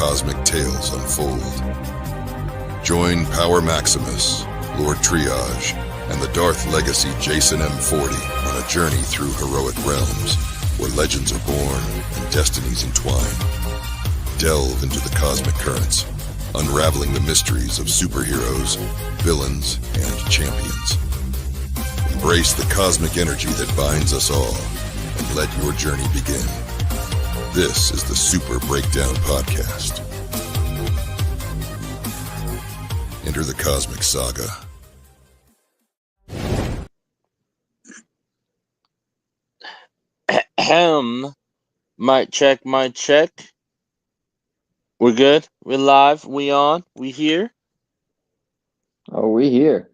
cosmic tales unfold. Join Power Maximus, Lord Triage, and the Darth Legacy Jason M40 on a journey through heroic realms where legends are born and destinies entwine. Delve into the cosmic currents, unraveling the mysteries of superheroes, villains, and champions. Embrace the cosmic energy that binds us all, and let your journey begin. This is the Super Breakdown Podcast. Enter the cosmic saga. Ahem. Mic check. We're good. We're live. We on. We here. Oh, we here.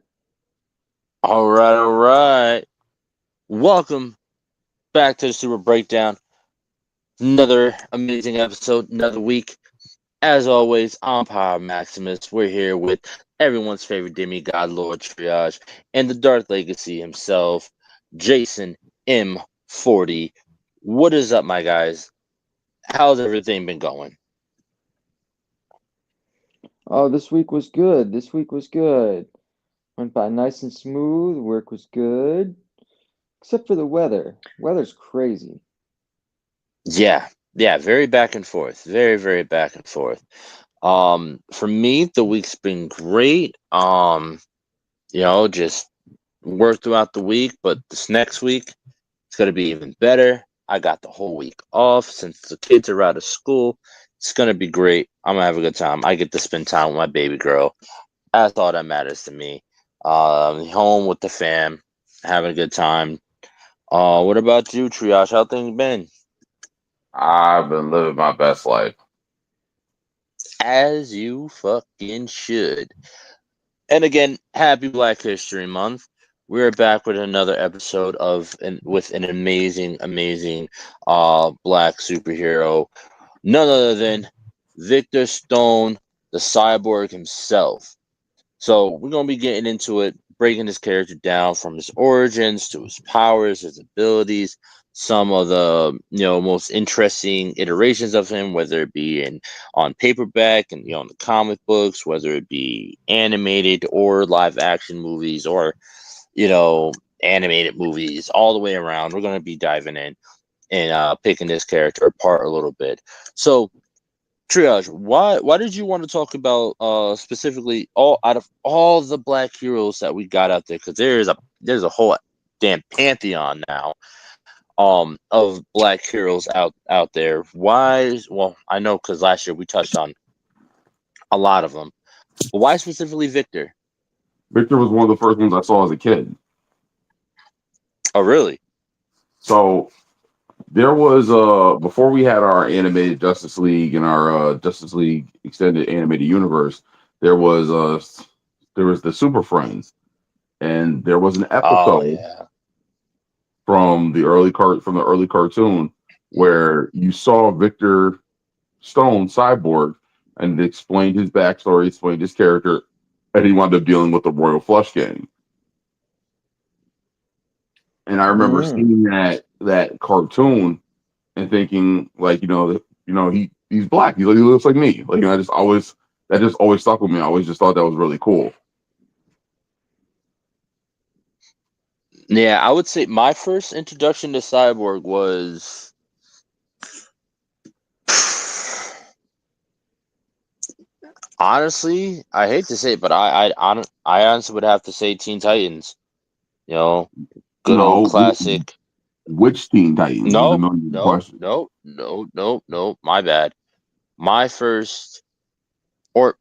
All right. Welcome back to the Super Breakdown. Another amazing episode, another week. As always, I'm Power Maximus. We're here with everyone's favorite demigod, Lord Triage, and the Darth Legacy himself, Jason M40. What is up, my guys? How's everything been going? Oh, this week was good. Went by nice and smooth. Work was good. Except for the weather. Weather's crazy. Yeah, very back and forth. Very back and forth. For me, the week's been great. Just work throughout the week, but this next week it's gonna be even better. I got the whole week off since the kids are out of school. It's gonna be great. I'm gonna have a good time. I get to spend time with my baby girl. That's all that matters to me. Home with the fam, having a good time. What about you, Triage? How things been? I've been living my best life. As you fucking should. And again, happy Black History Month. We're back with another episode with an amazing black superhero. None other than Victor Stone, the Cyborg himself. So we're gonna be getting into it, breaking his character down from his origins to his powers, his abilities, some of the most interesting iterations of him, whether it be on paperback and in the comic books, whether it be animated or live action movies or animated movies, all the way around. We're gonna be diving in and picking this character apart a little bit. So Triage, why did you want to talk about specifically all out of all the black heroes that we got out there? Because there's a whole damn pantheon now of black heroes out there. Well, I know because last year we touched on a lot of them, but why specifically Victor? Victor was one of the first ones I saw as a kid. Oh, really? So there was before we had our animated Justice League and our Justice League extended animated universe, there was the Super Friends, and there was an episode from the early cartoon where you saw Victor Stone, Cyborg, and it explained his backstory, explained his character, and he wound up dealing with the Royal Flush Gang. And I remember seeing that cartoon and thinking, like, he's black. He looks like me. Like, that just always stuck with me. I always just thought that was really cool. Yeah, I would say my first introduction to Cyborg was honestly, I hate to say it, but I honestly would have to say Teen Titans. Good old classic. Which Teen Titans? No. My bad. My first, or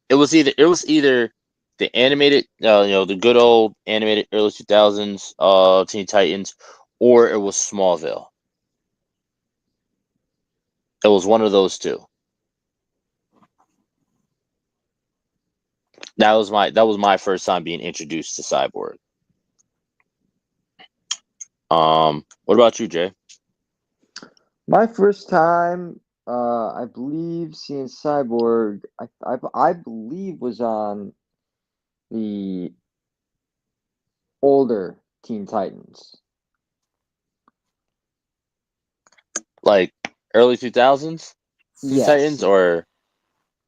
it was either the animated, the good old animated early 2000s Teen Titans, or it was Smallville. It was one of those two. That was my first time being introduced to Cyborg. What about you, Jay? My first time, I believe, seeing Cyborg, I believe was on the older Teen Titans. Like early 2000s Teen Yes. Titans, or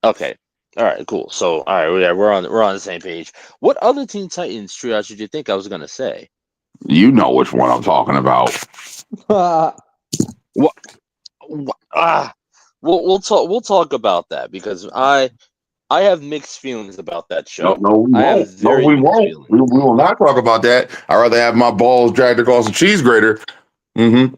Okay. All right. Cool. So, all right, yeah, we're on the same page. What other Teen Titans triage did you think I was gonna say? You know which one I'm talking about. What? Ah. We'll talk about that because I have mixed feelings about that No, show. no, we I have won't. No, very we mixed won't. feelings. We will not talk about that. I'd rather have my balls dragged across a cheese grater. Mm-hmm.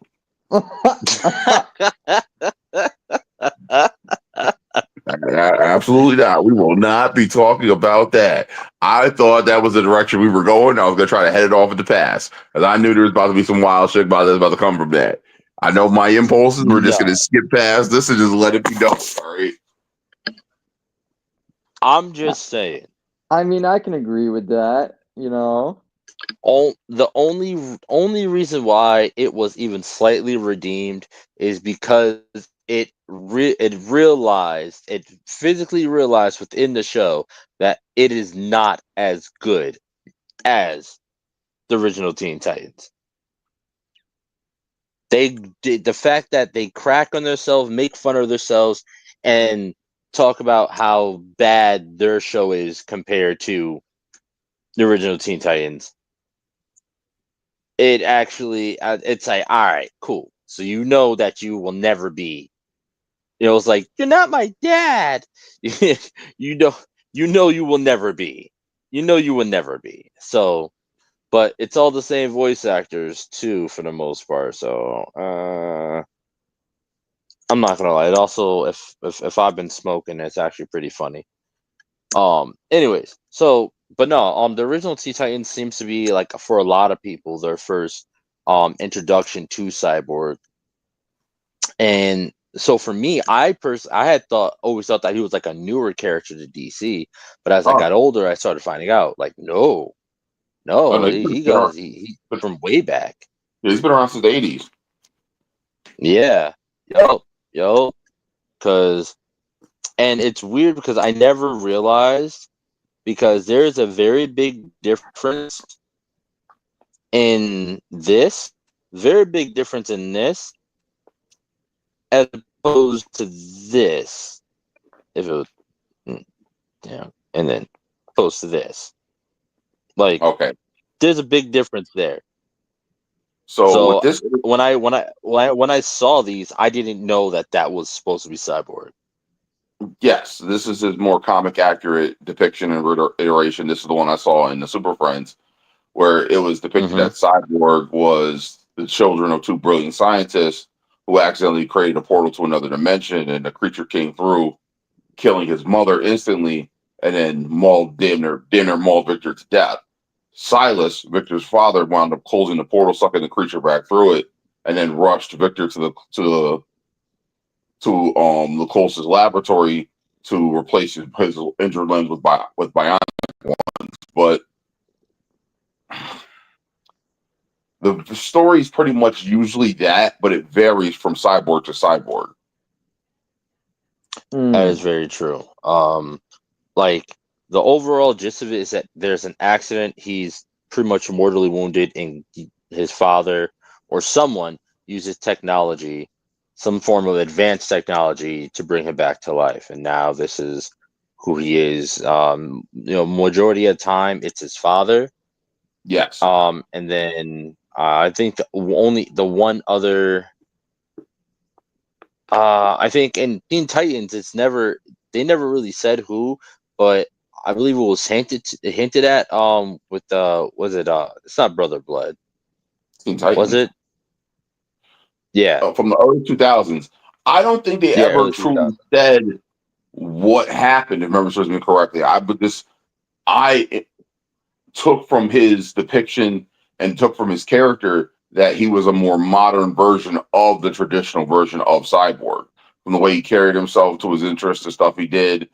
Absolutely not. We will not be talking about that. I thought that was the direction we were going. I was going to try to head it off at the pass because I knew there was about to be some wild shit about to come from that. I know my impulses. We're just No, going to skip past this and just let it be done. All right. I'm just saying. I mean, I can agree with that, you know. The only reason why it was even slightly redeemed is because it physically realized within the show that it is not as good as the original Teen Titans. They did the fact that they crack on themselves, make fun of themselves, and talk about how bad their show is compared to the original Teen Titans. It actually, it's like, all right, cool. So you know that you will never be. It's like you're not my dad. you know, you will never be. You will never be. So, but it's all the same voice actors too, for the most part. So, I'm not gonna lie. It also, if I've been smoking, it's actually pretty funny. Anyways, so but no, the original Teen Titans seems to be like for a lot of people their first introduction to Cyborg. And so for me, I had always thought that he was like a newer character to DC, but as I Oh, got older, I started finding out like no, oh no, no, he goes he from way back. he's been around since the 80s. Yeah, yo, because and it's weird because I never realized because there's a very big difference in this, very big difference in this as opposed to this. If it was, yeah, and then opposed to this, like Okay. there's a big difference there. So with So this, when I saw these, I didn't know that was supposed to be Cyborg. yes, this is his more comic accurate depiction and iteration. This is the one I saw in the Super Friends, where it was depicted Mm-hmm. that Cyborg was the children of two brilliant scientists who accidentally created a portal to another dimension, and the creature came through, killing his mother instantly, and then mauled dinner mauled Victor to death. Silas, Victor's father, wound up closing the portal, sucking the creature back through it, and then rushed Victor to the closest laboratory to replace his injured limbs with bionic ones. But the story is pretty much usually that, but it varies from cyborg to cyborg. That is very true. Like the overall gist of it is that there's an accident. He's pretty much mortally wounded, and his father or someone uses technology, some form of advanced technology, to bring him back to life. And now this is who he is. Majority of the time it's his father. Yes. And then I think only the one other. I think in Teen Titans, they never really said who, but I believe it was hinted at. With was it it's not Brother Blood, Teen was Titans. it? Yeah, From the early 2000s. I don't think they yeah, ever early truly 2000. said what happened, if memory serves me correctly. I took from his depiction and took from his character that he was a more modern version of the traditional version of Cyborg. From the way he carried himself to his interests and stuff he did,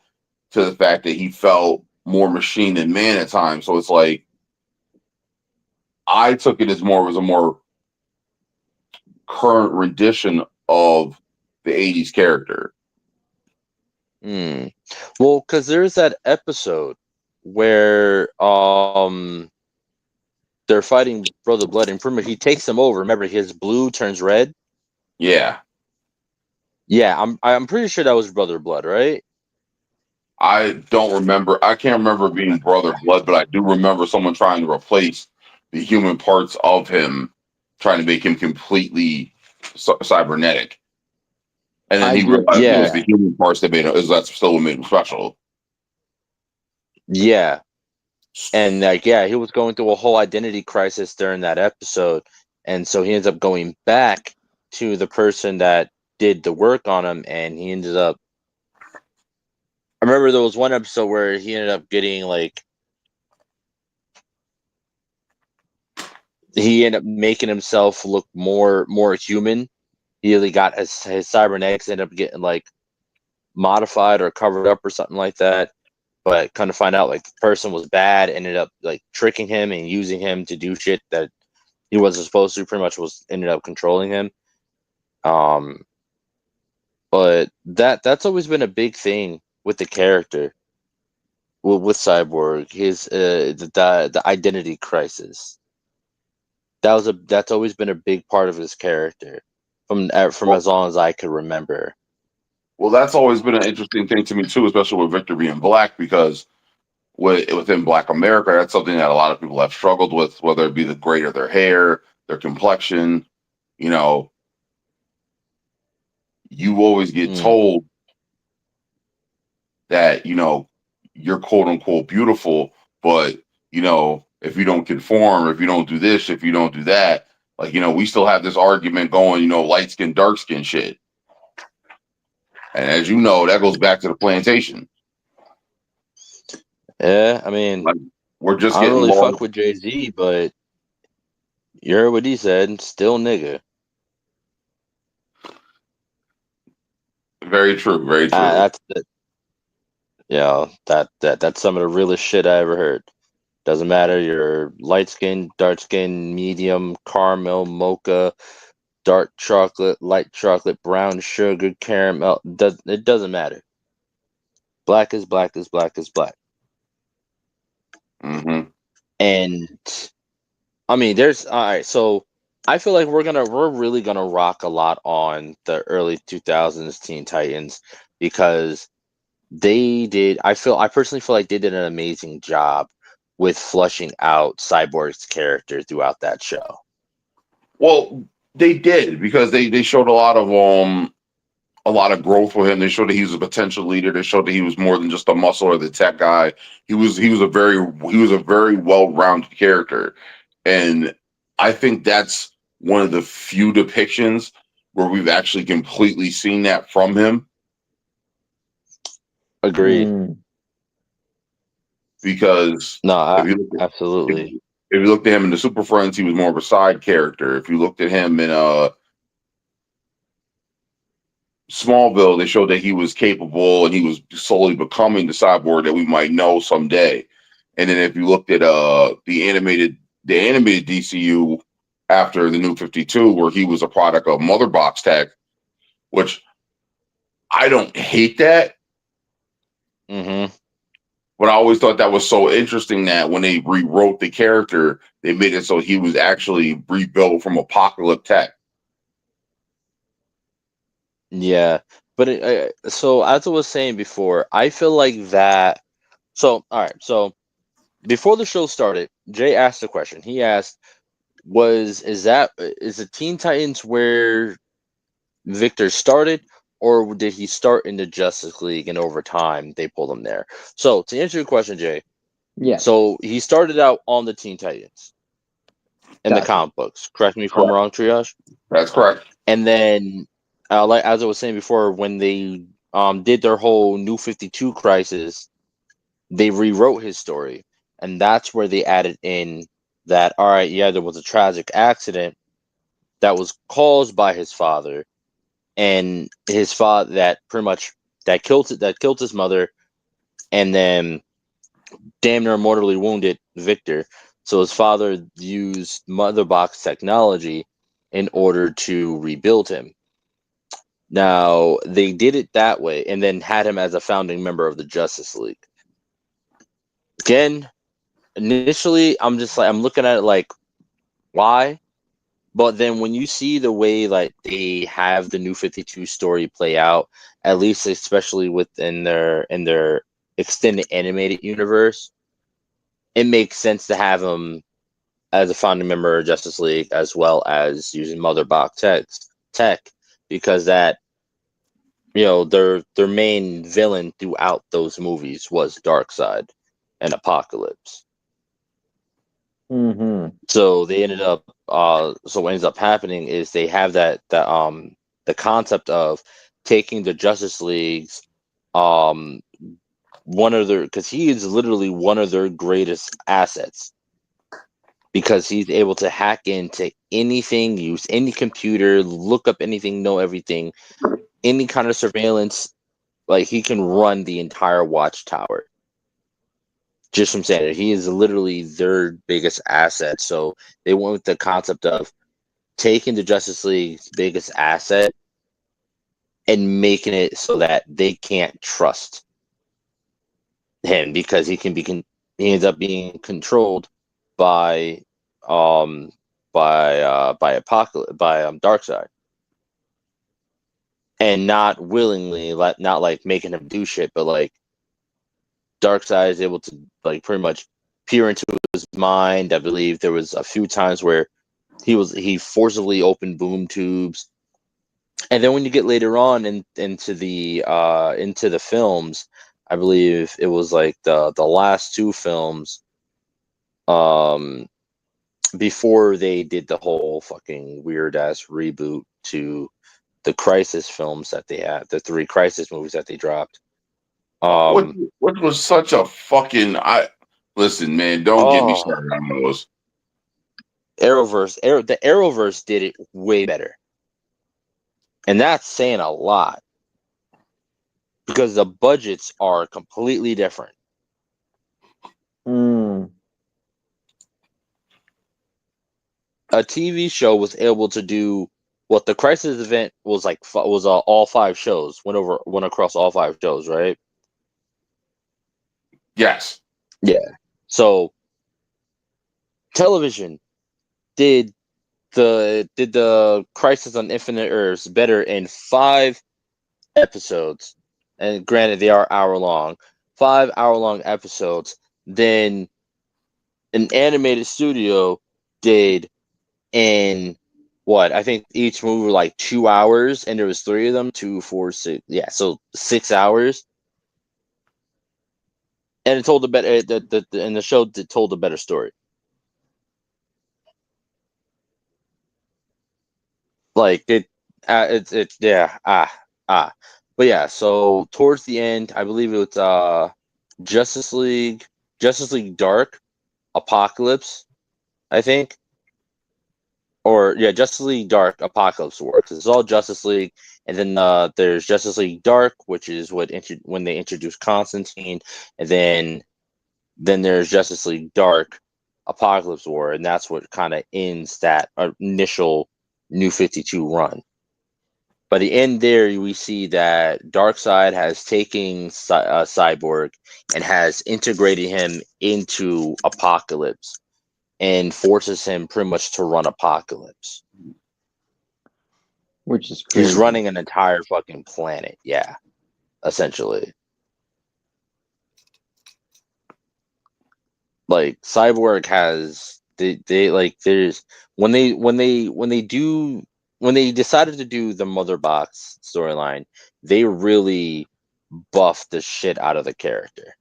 to the fact that he felt more machine than man at times. So it's like I took it as a more current rendition of the 80s character. Well, because there's that episode where they're fighting Brother Blood, and pretty much he takes him over. Remember, his blue turns red. Yeah. Yeah, I'm pretty sure that was Brother Blood, right? I don't remember. I can't remember being Brother Blood, but I do remember someone trying to replace the human parts of him, trying to make him completely cybernetic. And then he realized it was Yeah, the human parts that made him. That's still what made him special. yeah, and like yeah, he was going through a whole identity crisis during that episode, and so he ends up going back to the person that did the work on him, and he ended up. I remember there was one episode where he ended up getting like he ended up making himself look more human. He really got his cybernetics ended up getting like modified or covered up or something like that. But kind of find out like the person was bad, ended up like tricking him and using him to do shit that he wasn't supposed to. Pretty much was ended up controlling him. But that's always been a big thing with the character with Cyborg. His the identity crisis. That's always been a big part of his character from Well, as long as I could remember. well, that's always been an interesting thing to me too, especially with Victor being black, because within Black America, that's something that a lot of people have struggled with, whether it be the grade of their hair, their complexion. You know, you always get Mm, told that, you're quote unquote beautiful, but, if you don't conform, if you don't do this, if you don't do that, like, we still have this argument going, light skin, dark skin shit. And as you know, that goes back to the plantation. yeah, I mean, Like, we're just I don't getting really lost. fuck with Jay-Z, but you heard what he said. Still nigga. Very true. Very true. That's the, that's some of the realest shit I ever heard. Doesn't matter you're light skin, dark skin, medium, caramel, mocha, dark chocolate, light chocolate, brown sugar, caramel. It doesn't matter. Black is black is black is black. Hmm. And I mean, there's all right. So I feel like we're really gonna rock a lot on the early 2000s Teen Titans because I personally feel like they did an amazing job with fleshing out Cyborg's character throughout that show. Well, they did, because they showed a lot of growth with him. They showed that he was a potential leader. They showed that he was more than just a muscle or the tech guy. He was a very well-rounded character. And I think that's one of the few depictions where we've actually completely seen that from him. Agreed. Mm. Because No, if you look if, absolutely. if you looked at him in the Super Friends, he was more of a side character. If you looked at him in Smallville, they showed that he was capable and he was slowly becoming the cyborg that we might know someday. And then if you looked at the animated DCU after the New 52, where he was a product of Mother Box Tech, which I don't hate that, Mm-hmm. but I always thought that was so interesting that when they rewrote the character, they made it so he was actually rebuilt from Apocalypse Tech. Yeah, but so as I was saying before, I feel like that. So all right, so before the show started, Jay asked a question. He asked, is the Teen Titans where Victor started, or did he start in the Justice League and over time they pulled him there? So to answer your question, Jay, Yes. so he started out on the Teen Titans in the Gotcha. comic books. Correct me if I'm Correct. wrong, Triage. That's correct. And then, like as I was saying before, when they did their whole New 52 crisis, they rewrote his story, and that's where they added in that all right, yeah, there was a tragic accident that was caused by his father, and his father that pretty much that killed his mother, and then damn near mortally wounded Victor. So his father used mother box technology in order to rebuild him. Now they did it that way, and then had him as a founding member of the Justice League. Again, initially, I'm looking at it like, why? But then when you see the way like they have the New 52 story play out, at least especially within extended animated universe, it makes sense to have him as a founding member of Justice League, as well as using Mother Box tech, because that, their main villain throughout those movies was Darkseid and Apocalypse. Mm-hmm. So they ended up. So what ends up happening is they have the concept of taking the Justice League's one of their, because he is literally one of their greatest assets, because he's able to hack into anything, use any computer, look up anything, know everything, any kind of surveillance. Like, he can run the entire watchtower just from saying it. He is literally their biggest asset. So they went with the concept of taking the Justice League's biggest asset and making it so that they can't trust him, because he ends up being controlled by Apocalypse, by Darkseid, and not willingly, not like making him do shit, but like Darkseid is able to like pretty much peer into his mind. I believe there was a few times where he forcibly opened boom tubes. And then when you get later on into the films, I believe it was like the last two films, before they did the whole fucking weird ass reboot to the Crisis films that they had, the 3 Crisis movies that they dropped. What was such a fucking listen, man, don't get me started on those. The Arrowverse did it way better. And that's saying a lot, because the budgets are completely different. Mm. A TV show was able to do what the Crisis event was like. Was all 5 shows, went across all 5 shows, right? Yes. Yeah. So television did the Crisis on Infinite Earths better in 5 episodes, and granted they are hour long, 5 hour long episodes, than an animated studio did in what I think each movie were like 2 hours, and there was 3 of them, 2, 4, 6, yeah, so 6 hours, and it told a better and the show told a better story. Like but yeah, so towards the end, I believe it was Justice League Dark, Apocalypse, I think. Or yeah, Justice League Dark, Apocalypse War, because it's all Justice League, and then there's Justice League Dark, which is when they introduced Constantine, and then there's Justice League Dark, Apocalypse War, and that's what kind of ends that initial New 52 run. By the end there, we see that Darkseid has taken Cyborg and has integrated him into Apocalypse, and forces him pretty much to run Apocalypse. Which is crazy. He's running an entire fucking planet, yeah, essentially. Like, Cyborg has they like there's when they decided to do the Mother Box storyline, they really buffed the shit out of the character.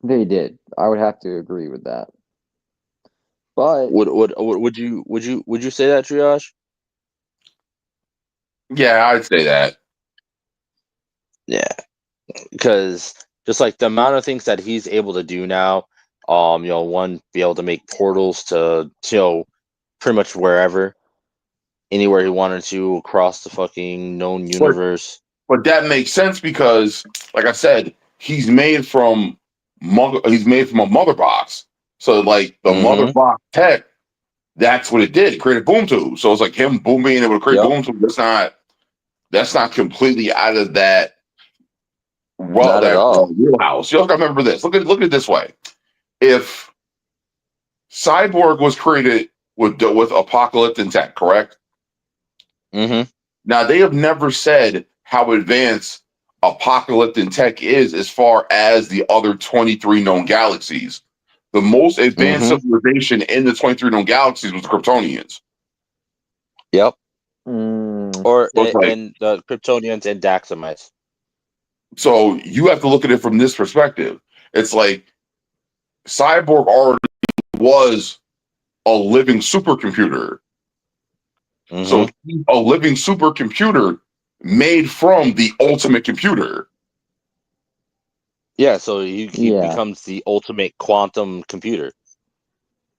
They did. I would have to agree with that. But Would you say that, Triage? Yeah, I'd say that. Yeah, because just like the amount of things that he's able to do now, one, be able to make portals to pretty much wherever, anywhere he wanted to across the fucking known universe. But that makes sense because, like I said, he's made from a mother box. So like the mother box tech, that's what it did. It created boom tube. So it's like him being able to create boom tube. That's not completely out of that Not at all. wheelhouse. You have to remember this. Look at it this way. If Cyborg was created with Apocalypse and tech, correct? Mm-hmm. Now they have never said how advanced apocalyptic tech is as far as the other 23 known galaxies. The most advanced Mm-hmm. civilization in the 23 known galaxies was the Kryptonians. Yep. Mm. Or So it's like, and the Kryptonians and Daxamites. so you have to look at it from this perspective. It's like Cyborg already was a living supercomputer. So Mm-hmm. he's a living supercomputer made from the ultimate computer. Yeah, so he Yeah. becomes the ultimate quantum computer.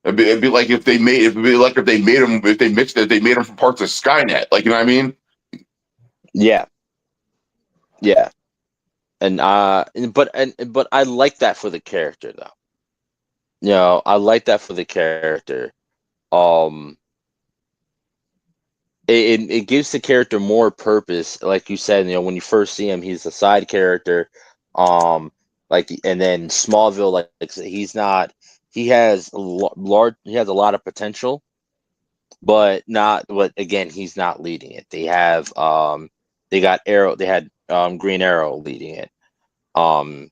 It'd be like if they made if they mixed it, they made him from parts of Skynet. Like, you know what I mean? Yeah, yeah, and but I like that for the character though. You know, I like that for the character. Um, it gives the character more purpose, like you said. You know, when you first see him, he's a side character. Like, and then Smallville, like he's not. He has large. He has a lot of potential, but not. But again, he's not leading it. They got Arrow. They had Green Arrow leading it. Um,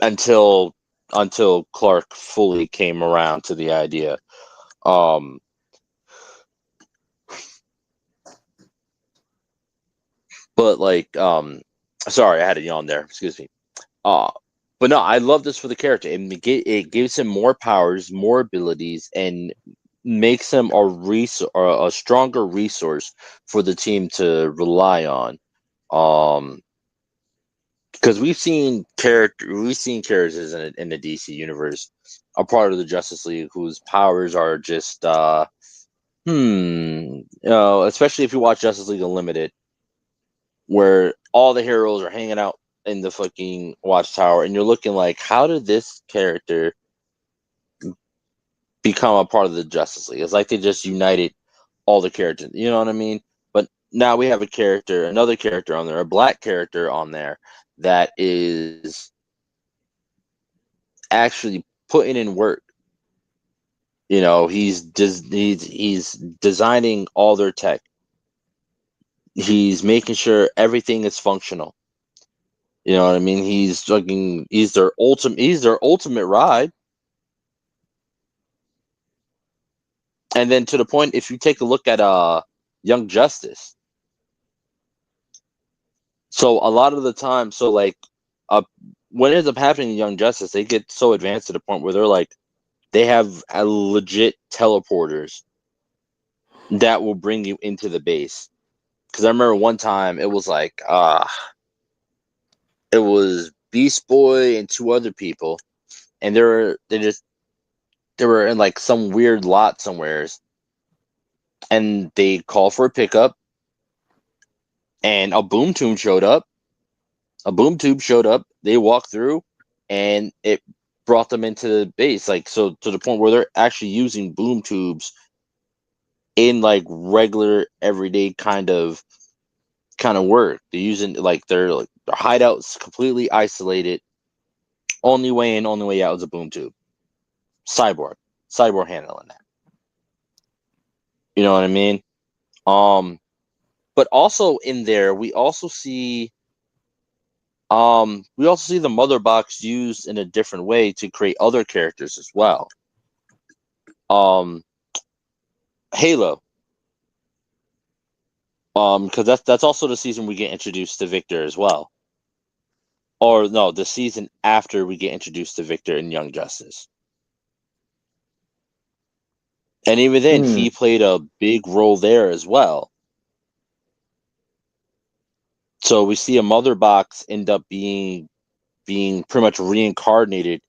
until Clark fully came around to the idea. Um, but like, sorry, I had a yawn there. Excuse me. Uh, but no, I love this for the character. It gives him more powers, more abilities, and makes him a stronger resource for the team to rely on. Because we've seen characters in the DC universe, a part of the Justice League, whose powers are just especially if you watch Justice League Unlimited, where all the heroes are hanging out in the fucking Watchtower, and you're looking like, how did this character become a part of the Justice League? It's like they just united all the characters. You know what I mean? But now we have another character on there, a black character on there that is actually putting in work. You know, he's designing all their tech. He's making sure everything is functional. You know what I mean? He's their ultimate ride. And then to the point, if you take a look at Young Justice, so a lot of the time, so like what ends up happening in Young Justice, they get so advanced to the point where they're like, they have a legit teleporters that will bring you into the base. Because I remember one time it was like it was Beast Boy and two other people, and they were in like some weird lot somewheres, and they called for a pickup, and a boom tube showed up. They walked through, and it brought them into the base. Like, so to the point where they're actually using boom tubes in like regular everyday kind of work. They're using like their hideouts completely isolated. Only way in, only way out is a boom tube. Cyborg, handling that. You know what I mean? Um, but also in there, we also see the mother box used in a different way to create other characters as well. Halo. Because that's also the season we get introduced to Victor as well. Or no, the season after we get introduced to Victor in Young Justice. And even then, he played a big role there as well. So we see a mother box end up being pretty much reincarnated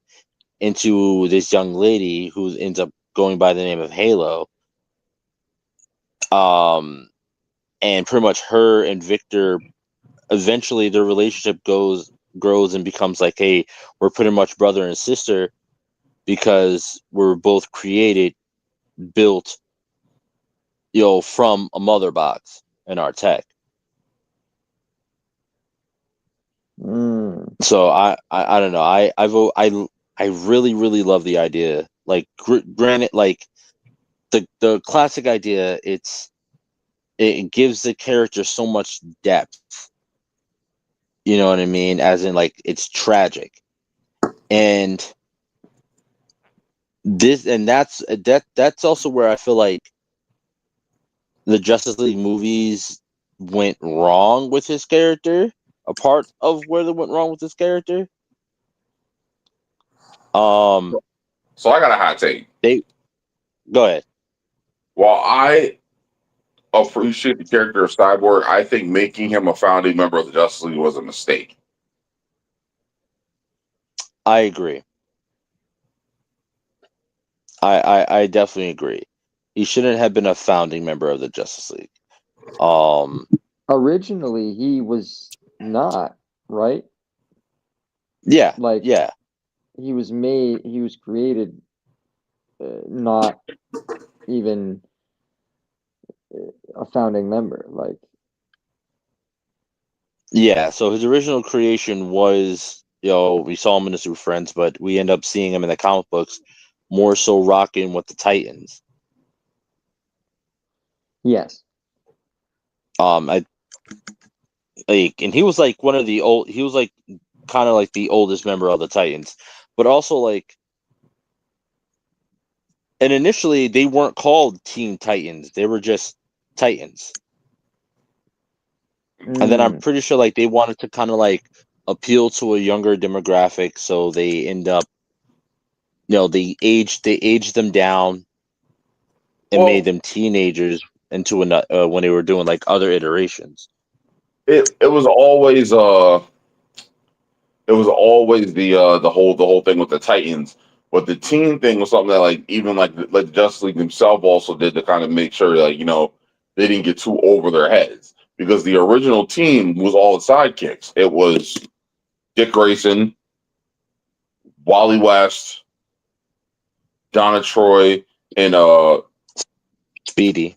into this young lady who ends up going by the name of Halo. And pretty much her and Victor, eventually their relationship grows and becomes like, hey, we're pretty much brother and sister because we're both built, from a mother box in our tech. So I don't know. I vote. I really really love the idea. Like granted, like the classic idea, it gives the character so much depth You know what I mean? As in, like, it's tragic. And that's also where I feel like the Justice League movies went wrong with his character. A part of where they went wrong with his character. So I got a hot take. They go ahead. While I appreciate the character of Cyborg, I think making him a founding member of the Justice League was a mistake. I agree. I definitely agree. He shouldn't have been a founding member of the Justice League. Originally, he was not, right? Yeah, Like, yeah, he was created not even a founding member. Like, yeah. So his original creation was, we saw him in the Super Friends, but we end up seeing him in the comic books more so rocking with the Titans. yes. I like, and he was like one of the old. He was like kind of like the oldest member of the Titans, but also like, and initially they weren't called Teen Titans; they were just Titans. And then I'm Mm, pretty sure like they wanted to kind of like appeal to a younger demographic, so they end up, they aged them down and made Well, them teenagers into when they were doing like other iterations. it was always the whole thing with the Titans. But the team thing was something that like even like the Justice League themselves also did to kind of make sure like they didn't get too over their heads because the original team was all the sidekicks. It was Dick Grayson, Wally West, Donna Troy, and Speedy.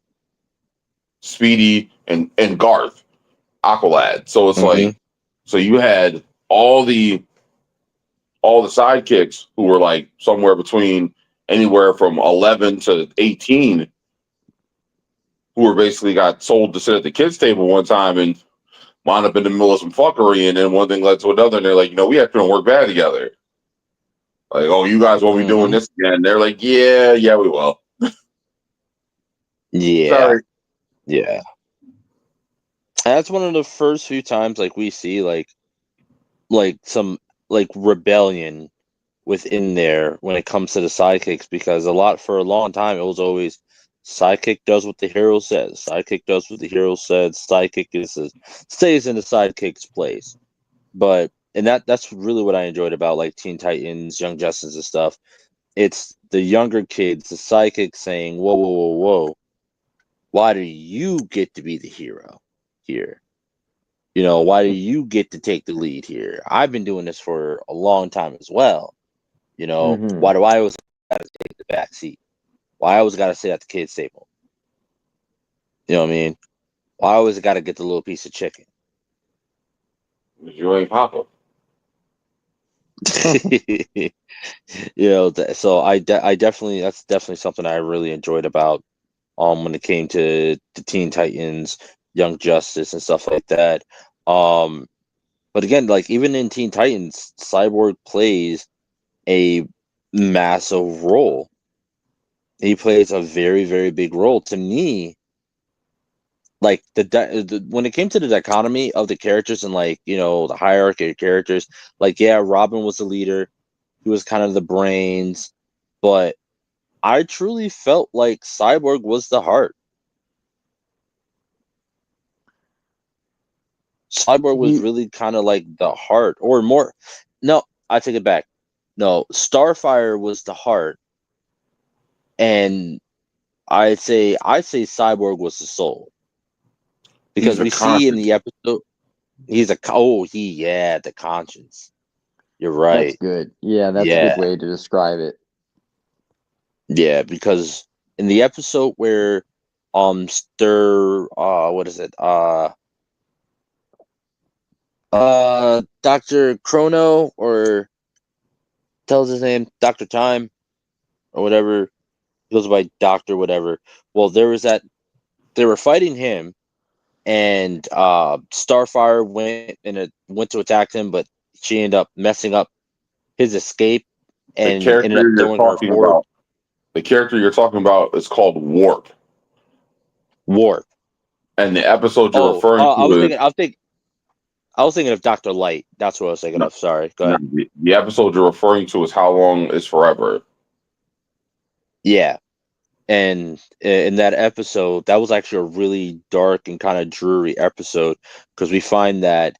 Speedy and Garth Aqualad. So it's Mm-hmm. like so you had all the sidekicks who were like somewhere between anywhere from 11 to 18 who were basically got sold to sit at the kids table one time and wound up in the middle of some fuckery, and then one thing led to another, and they're like, we actually don't work bad together. Like, oh, you guys won't be doing Mm-hmm. this again. And they're like, yeah, we will. Yeah, Sorry. yeah. And that's one of the first few times like we see like some like rebellion within there when it comes to the sidekicks, because for a long time it was always sidekick does what the hero says, sidekick does what the hero says, stays in the sidekick's place. But and that's really what I enjoyed about like Teen Titans, Young Justice and stuff. It's the younger kids, the sidekick saying, whoa, whoa, whoa, whoa, why do you get to be the hero here? Why do you get to take the lead here? I've been doing this for a long time as well. mm-hmm. Why do I always got to take the back seat? Why I always got to sit at the kids' table? You know what I mean? Why I always got to get the little piece of chicken? You ain't Papa. So I definitely, that's definitely something I really enjoyed about when it came to Teen Titans, Young Justice, and stuff like that. Um, but again, like even in Teen Titans, Cyborg plays a massive role. He plays a very, very big role. To me, like when it came to the dichotomy of the characters and like the hierarchy of characters, like yeah, Robin was the leader, he was kind of the brains, but I truly felt like Cyborg was the heart. Cyborg was He really kind of like the heart, or more. No, I take it back. No, Starfire was the heart, and I'd say Cyborg was the soul, He's because the we see in conscience. the episode the conscience. You're That's right. good. Yeah, that's a good Yeah, way to describe it. yeah, because in the episode where Stir what is it? Dr. Chrono, or tells his name, Dr. Time or whatever. He goes by Doctor whatever. Well, there was that they were fighting him, and Starfire went to attack him, but she ended up messing up his escape The and ended character up you're throwing her talking forward. about, the character you're talking about is called Warp, Warp. and the episode you're Oh, referring to is I was thinking of Dr. Light. That's what I was thinking no, of. Sorry. Go no, ahead. the episode you're referring to is How Long Is Forever. Yeah. And in that episode, that was actually a really dark and kind of dreary episode because we find that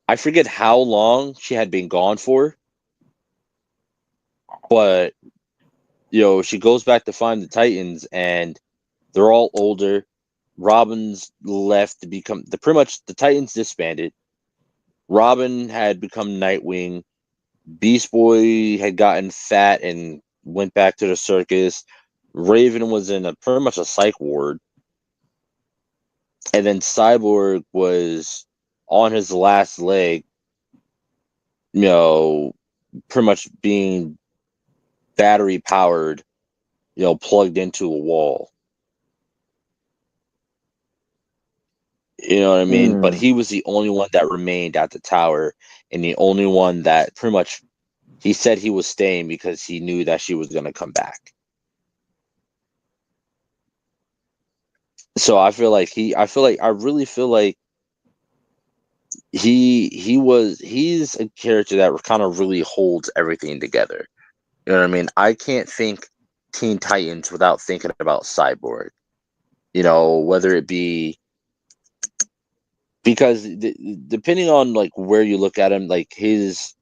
I forget how long she had been gone for, but she goes back to find the Titans and they're all older. Robin's left to become pretty much the Titans disbanded. Robin had become Nightwing. Beast Boy had gotten fat and went back to the circus. Raven was in pretty much a psych ward. And then Cyborg was on his last leg, pretty much being battery powered, plugged into a wall. You know what I mean? But he was the only one that remained at the tower and the only one that pretty much he said he was staying because he knew that she was going to come back. So I really feel like he's a character that kind of really holds everything together. You know what I mean? I can't think Teen Titans without thinking about Cyborg. Whether it be because depending on like where you look at him, like his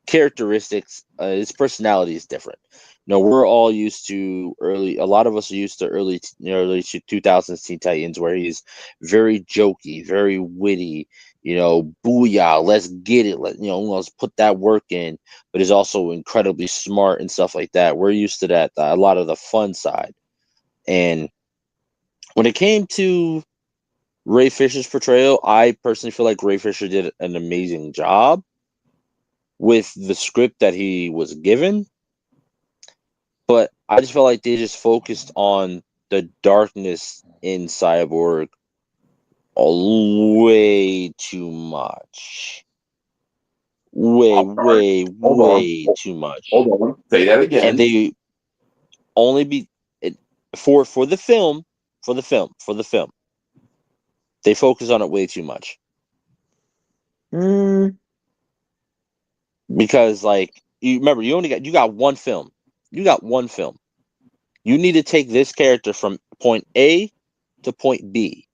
characteristics, his personality is different. We're all used to a lot of us are used to early 2000s Teen Titans where he's very jokey, very witty, booyah, let's get it, let's put that work in, but he's also incredibly smart and stuff like that. We're used to that, a lot of the fun side. And when it came to Ray Fisher's portrayal, I personally feel like Ray Fisher did an amazing job with the script that he was given, but I just felt like they just focused on the darkness in Cyborg way too much. Way too much. Hold on. Say that again. And they only be for the film, they focus on it way too much. Because like you remember, you got one film. You got one film. You need to take this character from point A to point B.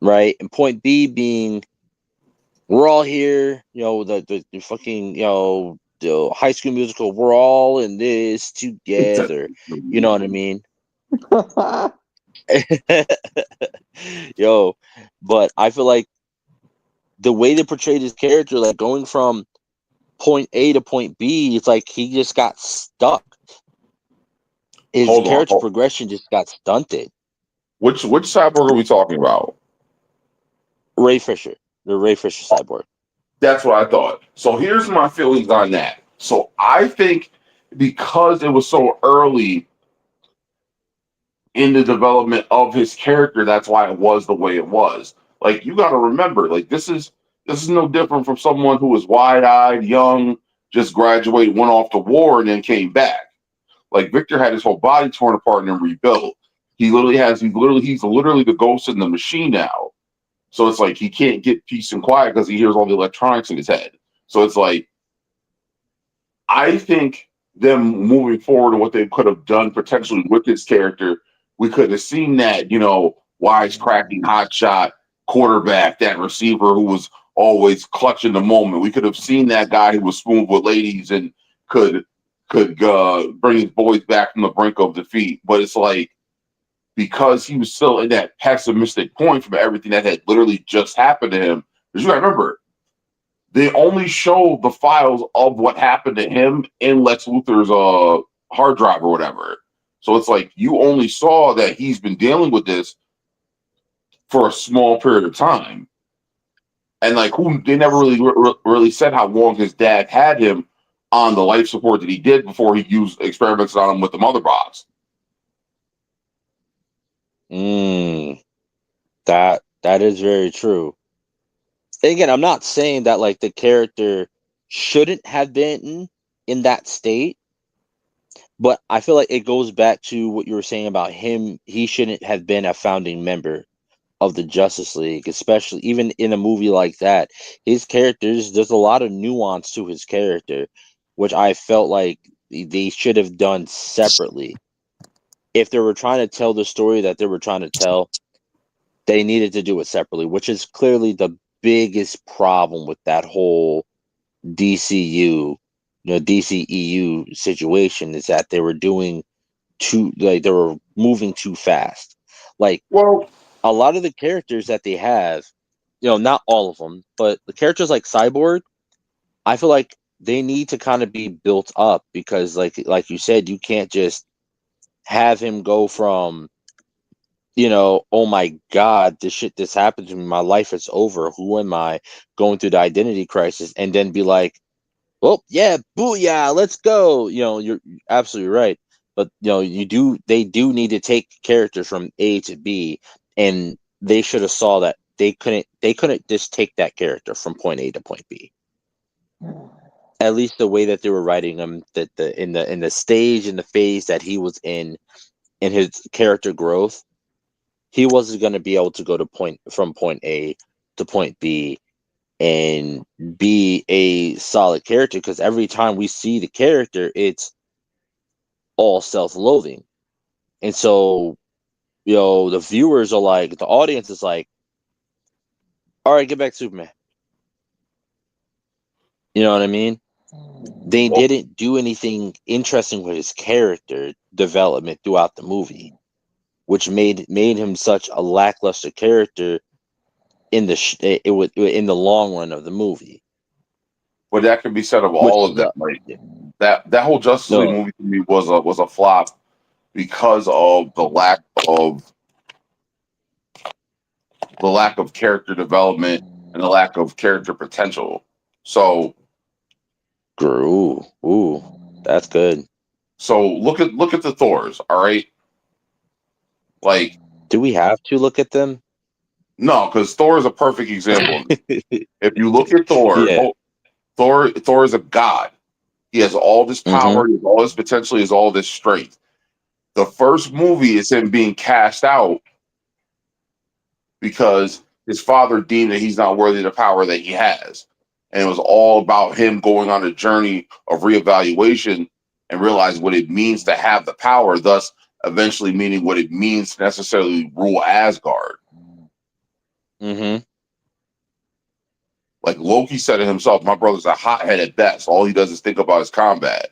Right? And point B being we're all here, the fucking, the High School Musical, we're all in this together. You know what I mean? But I feel like the way they portrayed his character, like going from point A to point B, it's like he just got stuck. His character progression just got stunted. Which Cyborg are we talking about? Ray Fisher. The Ray Fisher Cyborg. That's what I thought. So here's my feelings on that. So I think because it was so early in the development of his character, that's why it was the way it was. Like you got to remember, like this is no different from someone who was wide-eyed, young, just graduated, went off to war, and then came back. Like Victor had his whole body torn apart and then rebuilt. He's literally the ghost in the machine now. So it's like he can't get peace and quiet because he hears all the electronics in his head. So it's like, I think them moving forward and what they could have done potentially with this character, we could have seen that, wisecracking hotshot quarterback, that receiver who was always clutching the moment. We could have seen that guy who was smooth with ladies and could bring his boys back from the brink of defeat. But it's like, because he was still in that pessimistic point from everything that had literally just happened to him. Because you gotta remember, they only show the files of what happened to him in Lex Luthor's hard drive or whatever. So it's like you only saw that he's been dealing with this for a small period of time. And like they never really said how long his dad had him on the life support that he did before he used experiments on him with the mother box. That That is very true. And again, I'm not saying that like the character shouldn't have been in that state, but I feel like it goes back to what you were saying about him. He shouldn't have been a founding member of the Justice League, especially even in a movie like that. His characters, there's a lot of nuance to his character, which I felt like they should have done separately. If they were trying to tell the story that they were trying to tell, they needed to do it separately, which is clearly the biggest problem with that whole DCEU situation, is that they were doing they were moving too fast. Like, Well, a lot of the characters that they have, not all of them, but the characters like Cyborg, I feel like they need to kind of be built up, because like you said, you can't just have him go from, oh my God, this happened to me, my life is over, who am I, going through the identity crisis, and then be like, well, yeah, booyah, let's go. You're absolutely right. But they do need to take characters from A to B, and they should have saw that they couldn't just take that character from point A to point B. At least the way that they were writing him, that in the stage and the phase that he was in his character growth, he wasn't going to be able to go from point A to point B and be a solid character, because every time we see the character, it's all self-loathing. And so, the viewers are like, the audience is like, all right, get back to Superman. You know what I mean? They well, didn't do anything interesting with his character development throughout the movie, which made him such a lackluster character in the long run of the movie. but that can be said of Which all of them. the Like that whole Justice League no, movie to me was a flop because of the lack of character development and the lack of character potential. So ooh, that's good. look at the Thors, all right? Like, Do we have to look at them? no, because Thor is a perfect example of it. If you look at Thor, Yeah. Thor is a god. He has all this Mm-hmm. power, he has all this potential, he has all this strength. The first movie is him being cast out because his father deemed that he's not worthy of the power that he has. And it was all about him going on a journey of reevaluation and realize what it means to have the power, thus eventually meaning what it means to necessarily rule Asgard. Mm-hmm. Like Loki said it himself, my brother's a hothead at best. All he does is think about his combat.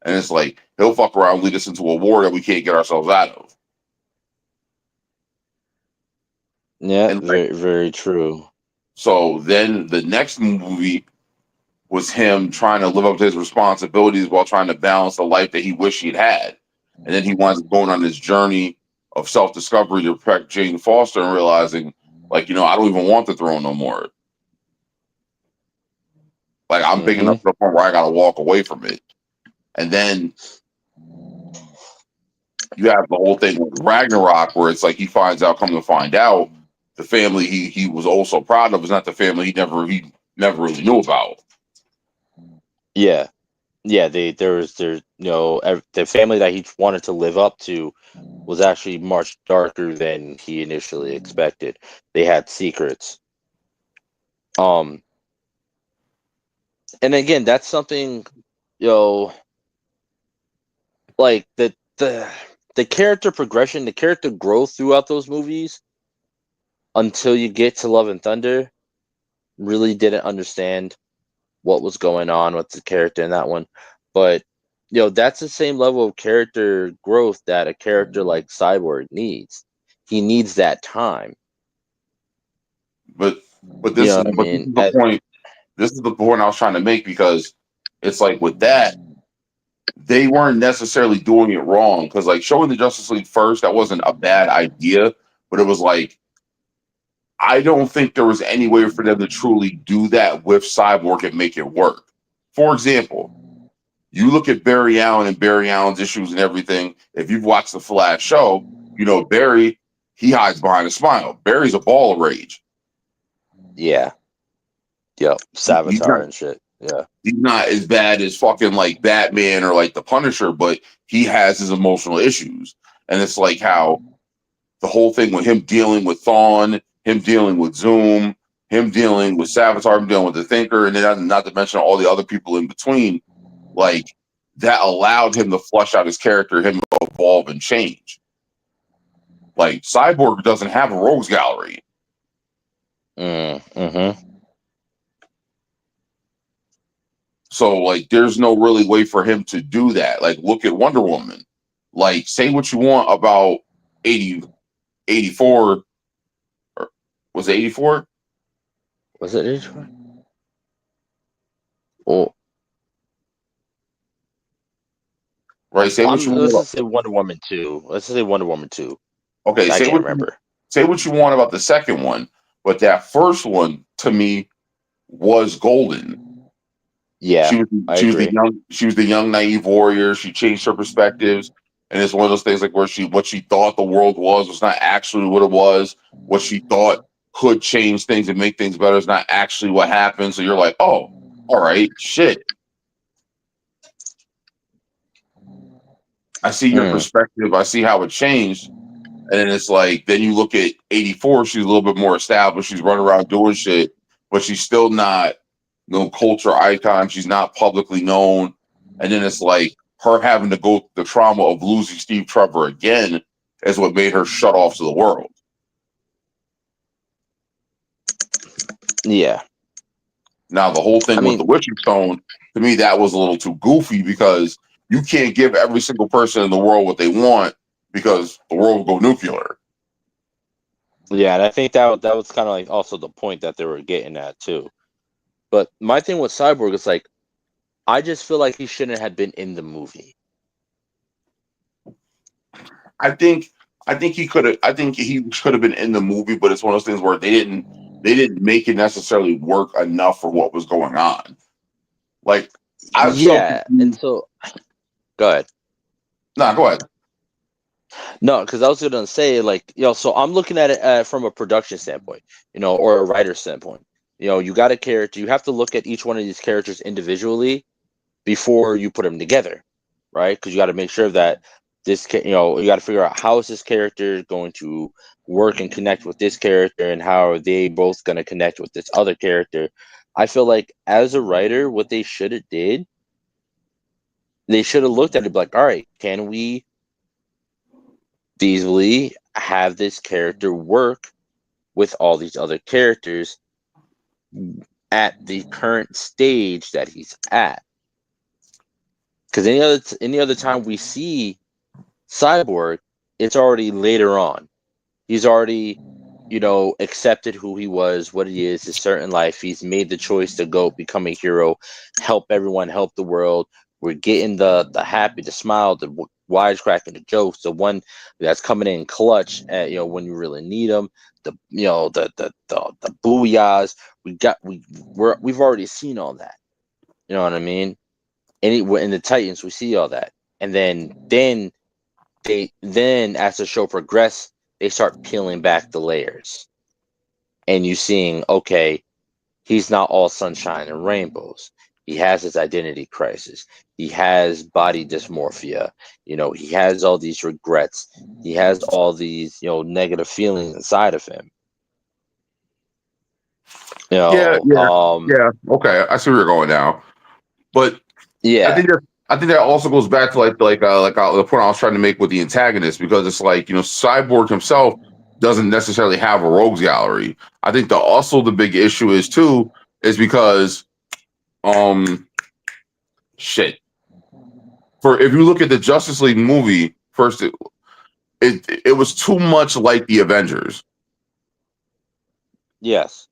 And it's like, he'll fuck around and lead us into a war that we can't get ourselves out of. Yeah, And like, very, very true. so then the next movie was him trying to live up to his responsibilities while trying to balance the life that he wished he'd had. And then he winds up going on this journey of self-discovery to protect Jane Foster and realizing, like, I don't even want the throne no more. Like, I'm big enough Mm-hmm. to the point where I got to walk away from it. And then you have the whole thing with Ragnarok, where it's like he finds out, come to find out, the family he was also proud of is not the family he never really knew about. Yeah. Yeah, there's the family that he wanted to live up to was actually much darker than he initially expected. They had secrets. And again, that's something, you know, like the character progression, the character growth throughout those movies until you get to Love and Thunder, really didn't understand what was going on with the character in that one. But that's the same level of character growth that a character like Cyborg needs. He needs that time. But You this know is what I but this mean? is the point. This is the point I was trying to make, because it's like with that, they weren't necessarily doing it wrong, because like showing the Justice League first, that wasn't a bad idea, but it was like, I don't think there was any way for them to truly do that with Cyborg and make it work. For example, you look at Barry Allen and Barry Allen's issues and everything. If you've watched the Flash show, Barry he hides behind a smile. Barry's a ball of rage. Yeah. Yep. He's not Savitar and shit. Yeah. he's not as bad as fucking like Batman or like the Punisher, but he has his emotional issues. And it's like how the whole thing with him dealing with Thawne, him dealing with Zoom, him dealing with Savitar, him dealing with the Thinker, and then not to mention all the other people in between, like that allowed him to flush out his character, him evolve and change. Like Cyborg doesn't have a rogues gallery. Mm-hmm. So like there's no really way for him to do that. Like look at Wonder Woman. Like say what you want about 84, or was it 84? Was it 84? Oh, Right. Say what you want let's about, just say Wonder Woman 2. Let's say Wonder Woman 2. okay, I can't remember. say what you want about the second one, but that first one to me was golden. Yeah, I She was agree. the young naive warrior. She changed her perspectives, and it's one of those things like where what she thought the world was not actually what it was. What she thought could change things and make things better is not actually what happened. So you're like, oh, all right, shit. I see your perspective. I see how it changed. And then it's like, then you look at 84, she's a little bit more established. She's running around doing shit, but she's still not no culture icon. She's not publicly known. And then it's like her having to go through the trauma of losing Steve Trevor again is what made her shut off to the world. Yeah. Now, the whole thing with the Wishing Stone, to me, that was a little too goofy because you can't give every single person in the world what they want because the world will go nuclear. Yeah, and I think that was kind of like also the point that they were getting at too. But my thing with Cyborg is like, I just feel like he shouldn't have been in the movie. I think he could have. I think he should have been in the movie, but it's one of those things where they didn't make it necessarily work enough for what was going on. Like and so go ahead. Nah, go ahead. No, because I was gonna say like, so I'm looking at it from a production standpoint, or a writer standpoint. You got a character. You have to look at each one of these characters individually before you put them together, right? Because you got to make sure that you got to figure out how is this character going to work and connect with this character, and how are they both going to connect with this other character. I feel like as a writer, what they should have did, they should have looked at it like, all right, can we feasibly have this character work with all these other characters at the current stage that he's at? Because any other time we see Cyborg, it's already later on. He's already, accepted who he was, what he is, his certain life. He's made the choice to go become a hero, help everyone, help the world. We're getting the happy, the smile, the wisecracking, the jokes, the one that's coming in clutch at when you really need them. The the booyahs. We've already seen all that. You know what I mean? In the Titans, we see all that, and then as the show progresses, they start peeling back the layers, and you seeing, okay, he's not all sunshine and rainbows. He has his identity crisis. He has body dysmorphia. He has all these regrets. He has all these negative feelings inside of him. Yeah. Okay, I see where you're going now, but yeah, I think that also goes back to the point I was trying to make with the antagonist, because it's like, Cyborg himself doesn't necessarily have a rogues gallery. I think the big issue is because shit. If you look at the Justice League movie first, it was too much like the Avengers. yes.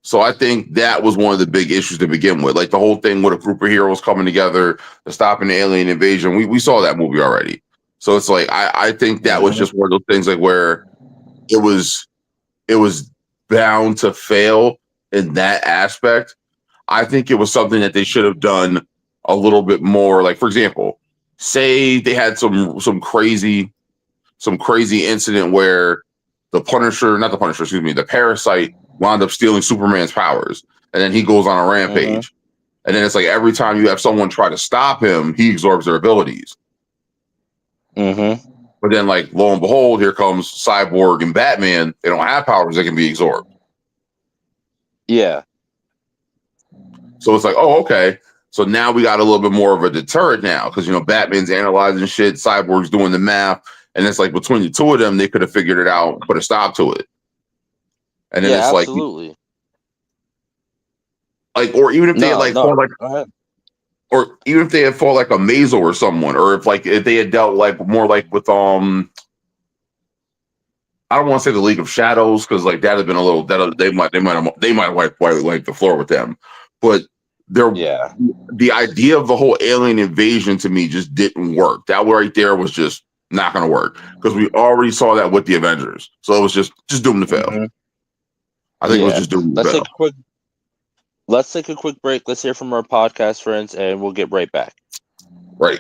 So I think that was one of the big issues to begin with. Like the whole thing with a group of heroes coming together to stop an alien invasion. We saw that movie already. So it's like I think that was just one of those things like where it was bound to fail in that aspect. I think it was something that they should have done a little bit more. Like, for example, say they had some crazy incident where the Parasite wound up stealing Superman's powers, and then he goes on a rampage. And then it's like every time you have someone try to stop him, he absorbs their abilities. But then, like, lo and behold, here comes Cyborg and Batman. They don't have powers; they can be absorbed. Yeah. So it's like, oh, okay. So now we got a little bit more of a deterrent now, because Batman's analyzing shit, Cyborg's doing the math, and it's like between the two of them, they could have figured it out, put a stop to it. And then it's absolutely. like, or even if they had or even if they had fought like a Mazel or someone, or if they had dealt like more like with I don't want to say the League of Shadows, because like that had been a little they might have wiped the floor with them, but the idea of the whole alien invasion to me just didn't work. That right there was just not going to work, because we already saw that with the Avengers, so it was just doomed to fail. I think it was just doomed to fail. Let's take a quick break. Let's hear from our podcast friends, and we'll get right back. Right.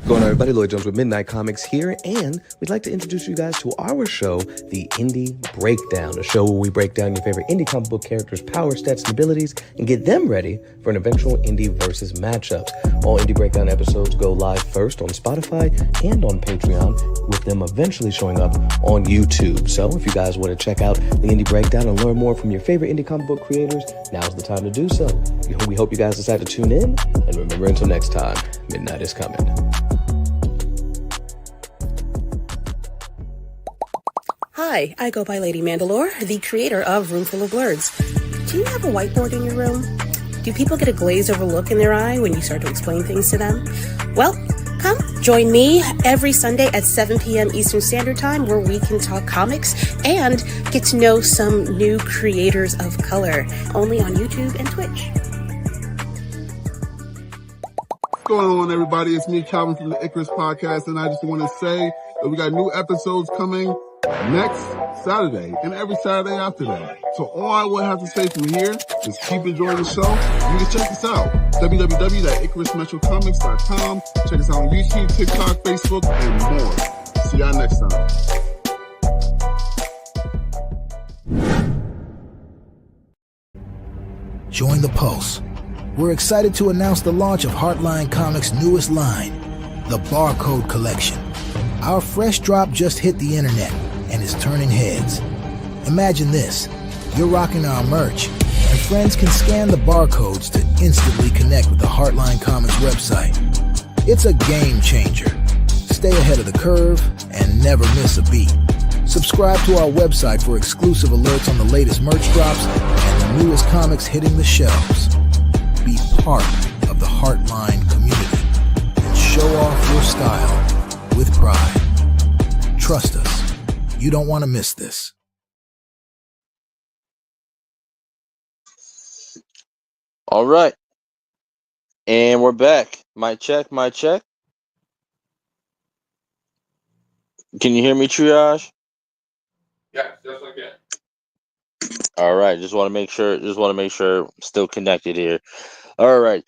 Going on, everybody? Lloyd Jones with Midnight Comics here, and we'd like to introduce you guys to our show, The Indie Breakdown, a show where we break down your favorite indie comic book characters' power, stats, and abilities, and get them ready for an eventual indie versus matchup. All Indie Breakdown episodes go live first on Spotify and on Patreon, with them eventually showing up on YouTube. So if you guys want to check out The Indie Breakdown and learn more from your favorite indie comic book creators, now's the time to do so. We hope you guys decide to tune in, and remember, until next time, midnight is coming. Hi, I go by Lady Mandalore, the creator of Roomful of Blurs. Do you have a whiteboard in your room? Do people get a glazed over look in their eye when you start to explain things to them? Well, come join me every Sunday at 7 p.m. Eastern Standard Time, where we can talk comics and get to know some new creators of color, only on YouTube and Twitch. What's going on, everybody? It's me, Calvin, from the Icarus Podcast, and I just want to say that we got new episodes coming next Saturday and every Saturday after that. So all I would have to say from here is keep enjoying the show. You can check us out, www.icarusmetrocomics.com. Check us out on YouTube, TikTok, Facebook, and more. See y'all next time. Join the Pulse. We're excited to announce the launch of Heartline Comics' newest line, the Barcode Collection. Our fresh drop just hit the internet and is turning heads. Imagine this: you're rocking our merch, and friends can scan the barcodes to instantly connect with the Heartline Comics website. It's a game changer. Stay ahead of the curve and never miss a beat. Subscribe to our website for exclusive alerts on the latest merch drops and the newest comics hitting the shelves. Be part of the Heartline community and show off your style with pride. Trust us. You don't want to miss this. All right. And we're back. Mic check. Can you hear me, Triage? Yeah, just like that. All right. Just want to make sure I'm still connected here. All right.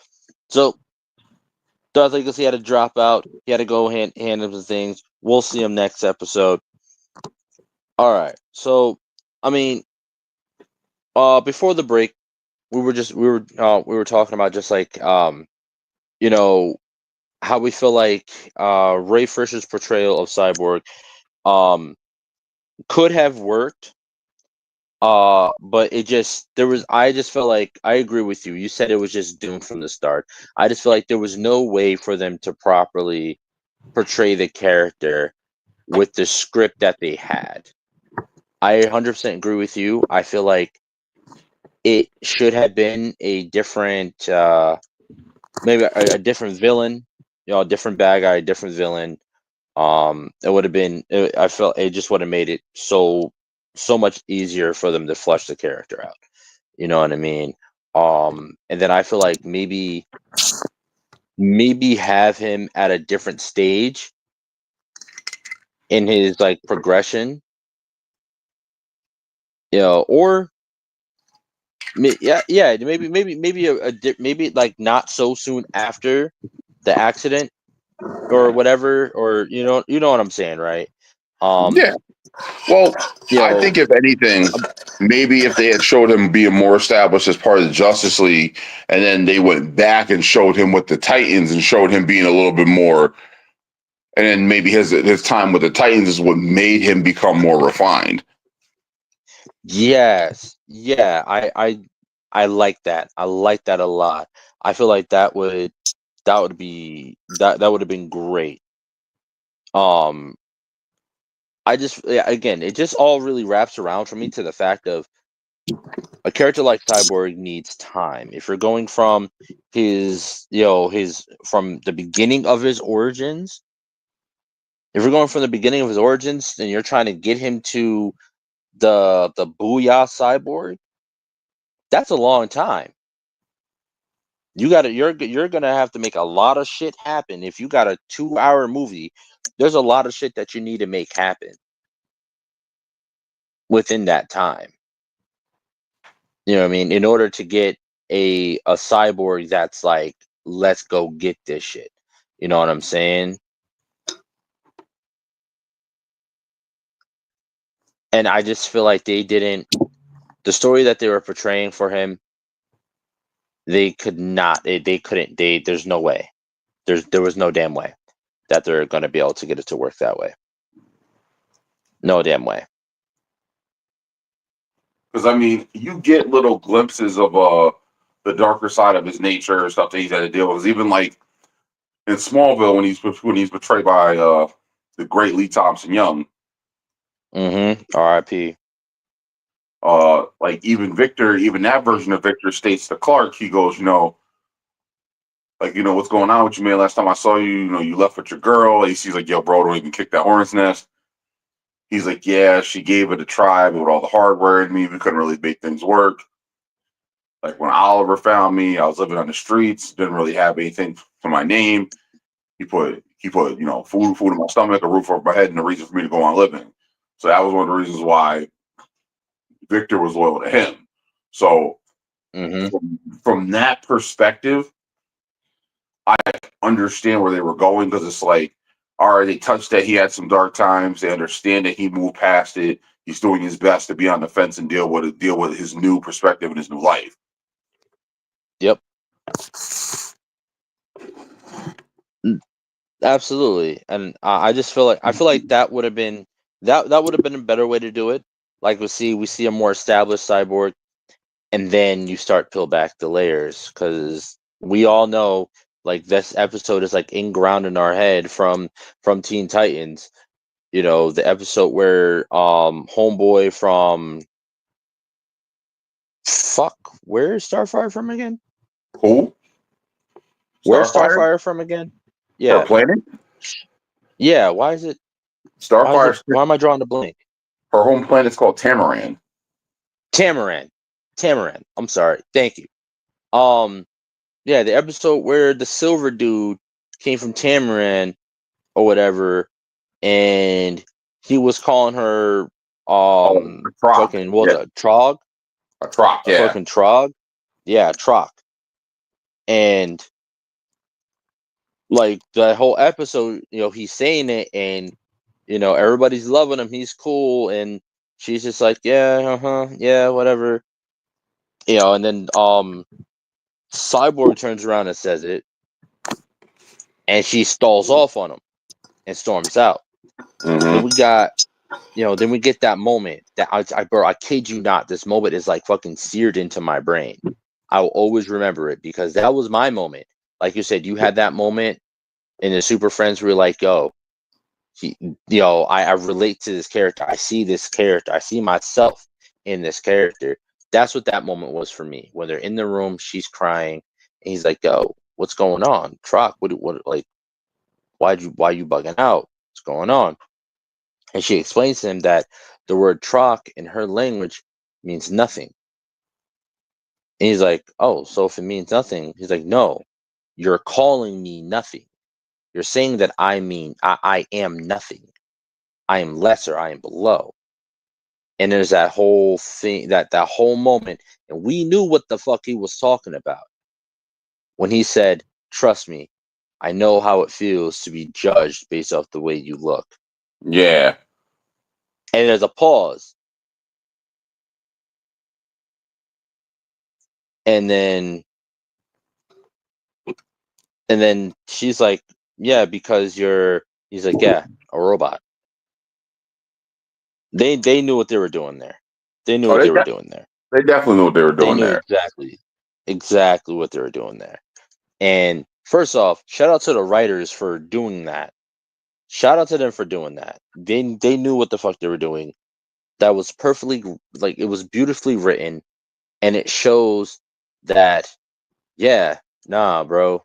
So Darth Legacy had to drop out. He had to go handle some things. We'll see him next episode. All right. So, I mean, before the break, we were talking about just like how we feel like Ray Fisher's portrayal of Cyborg could have worked. But I just felt like, I agree with you. You said it was just doomed from the start. I just feel like there was no way for them to properly portray the character with the script that they had. I 100% agree with you. I feel like it should have been a different, maybe a different villain, a different bad guy, a different villain. It would have been, I felt it just would have made it so much easier for them to flesh the character out. You know what I mean? And then I feel like maybe have him at a different stage in his like progression, or maybe like not so soon after the accident, or whatever, or you know what I'm saying, right? Yeah. Well, I Yo, think if anything, maybe if they had showed him being more established as part of the Justice League, and then they went back and showed him with the Titans and showed him being a little bit more, and then maybe his time with the Titans is what made him become more refined. yes, yeah, I like that. I like that a lot. I feel like that would that would have been great. Um, I just again, it just all really wraps around for me to the fact of a character like Cyborg needs time. If you're going from his from the beginning of his origins, if you're going from the beginning of his origins and you're trying to get him to the Booyah Cyborg, that's a long time. You're gonna have to make a lot of shit happen. If you got a 2-hour movie, there's a lot of shit that you need to make happen within that time. You know what I mean? In order to get a cyborg that's like, let's go get this shit. You know what I'm saying? And I just feel like they didn't the story that they were portraying for him, they could not they couldn't there's no way. There was no damn way that they're gonna be able to get it to work that way. No damn way. Because I mean, you get little glimpses of the darker side of his nature or stuff that he's had to deal with. Even like in Smallville when he's betrayed by the great Lee Thompson Young. R.I.P. Like even Victor, even that version of Victor states to Clark, he goes, like, what's going on with you, man? Last time I saw you, you left with your girl. And he's like, yo, bro, don't even kick that hornet's nest. He's like, yeah, she gave it a try, but with all the hardware in me, we couldn't really make things work. Like when Oliver found me, I was living on the streets, didn't really have anything to my name. He put food in my stomach, a roof over my head, and a reason for me to go on living. So that was one of the reasons why Victor was loyal to him. So from that perspective, I understand where they were going, because it's like, all right, they touched that he had some dark times. They understand that he moved past it. He's doing his best to be on the fence and deal with his new perspective and his new life. Yep. Absolutely. And I just feel like that would have been that would have been a better way to do it. Like we see a more established Cyborg, and then you start peel back the layers, because we all know, like, this episode is like inground in our head from Teen Titans. The episode where homeboy from where is Starfire from again? Who? Where's Starfire? Starfire from again? Her Yeah. planet? Yeah, why is it Starfire. why am I drawing the blank? Her home planet's called Tamaran. Tamaran. I'm sorry. Thank you. Yeah, the episode where the silver dude came from Tamaran or whatever, and he was calling her a Trog. fucking what was Yeah. it, Trog? A Trog, A yeah. fucking Trog? Yeah, Trog. And like the whole episode, he's saying it, and everybody's loving him, he's cool, and she's just like, yeah, yeah, whatever. And then Cyborg turns around and says it, and she stalls off on him and storms out. Then we got, then we get that moment that bro, I kid you not, this moment is like fucking seared into my brain. I will always remember it, because that was my moment. Like you said, you had that moment in the Super Friends where you're like, yo, I relate to this character. I see this character. I see myself in this character. That's what that moment was for me. When they're in the room, she's crying, and he's like, yo, what's going on? Troc, what, like, why you bugging out? What's going on? And she explains to him that the word Troc in her language means nothing. And he's like, oh, so if it means nothing, he's like, no, you're calling me nothing. You're saying that I am nothing. I am lesser, I am below. And there's that whole thing, that whole moment, and we knew what the fuck he was talking about when he said, trust me, I know how it feels to be judged based off the way you look. Yeah. And there's a pause. And then she's like, yeah, because he's like, yeah, a robot. They knew what they were doing there. They knew what they were doing there. They definitely knew what they were They doing knew there. exactly what they were doing there. And first off, shout out to the writers for doing that. Shout out to them for doing that. They knew what the fuck they were doing. That was perfectly, like, it was beautifully written, and it shows that, yeah, nah, bro,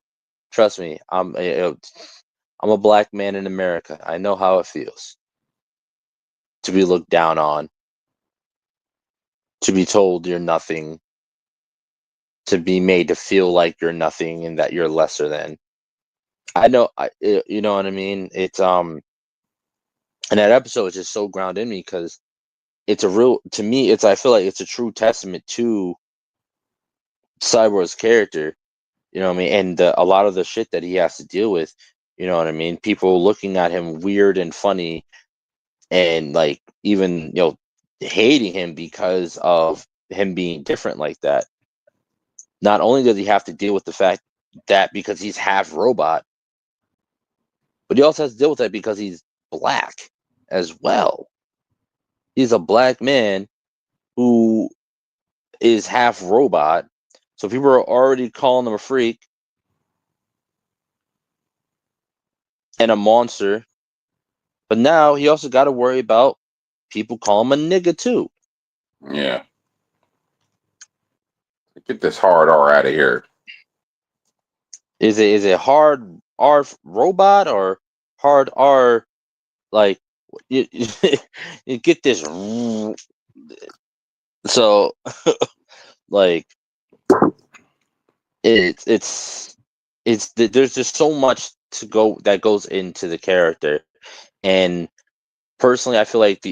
trust me, I'm a black man in America. I know how it feels to be looked down on, to be told you're nothing, to be made to feel like you're nothing and that you're lesser than. I know, you know what I mean. It's and that episode is just so grounded in me because it's a real, to me, I feel like it's a true testament to Cyborg's character, you know what I mean, and a lot of the shit that he has to deal with, you know what I mean. People looking at him weird and funny, and like even hating him because of him being different like that. Not only does he have to deal with the fact that because he's half robot, but he also has to deal with that because he's black as well. He's a black man who is half robot. So people are already calling him a freak and a monster. But now he also got to worry about people calling him a nigga too. Yeah. Get this hard R out of here. Is it hard R robot or hard R, like, you, you get this? So like it's there's just so much that goes into the character. And personally, I feel like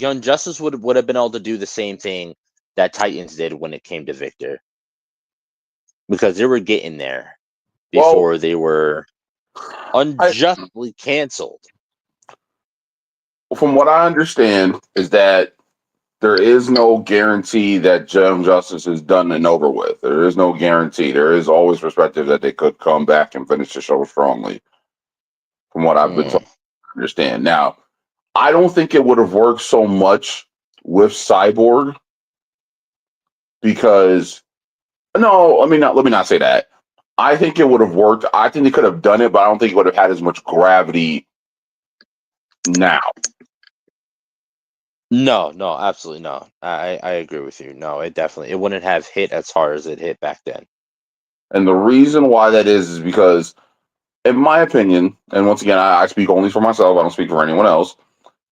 Young Justice would have been able to do the same thing that Titans did when it came to Victor, because they were getting there before they were unjustly canceled. From what I understand is that there is no guarantee that Young Justice is done and over with. There is no guarantee. There is always perspective that they could come back and finish the show strongly. From what I've been told, understand. Now, I don't think it would have worked so much with Cyborg because let me not say that. I think it would have worked. I think they could have done it, but I don't think it would have had as much gravity now. No, absolutely no. I agree with you. No, it wouldn't have hit as hard as it hit back then. And the reason why that is because, in my opinion, and once again, I speak only for myself. I don't speak for anyone else.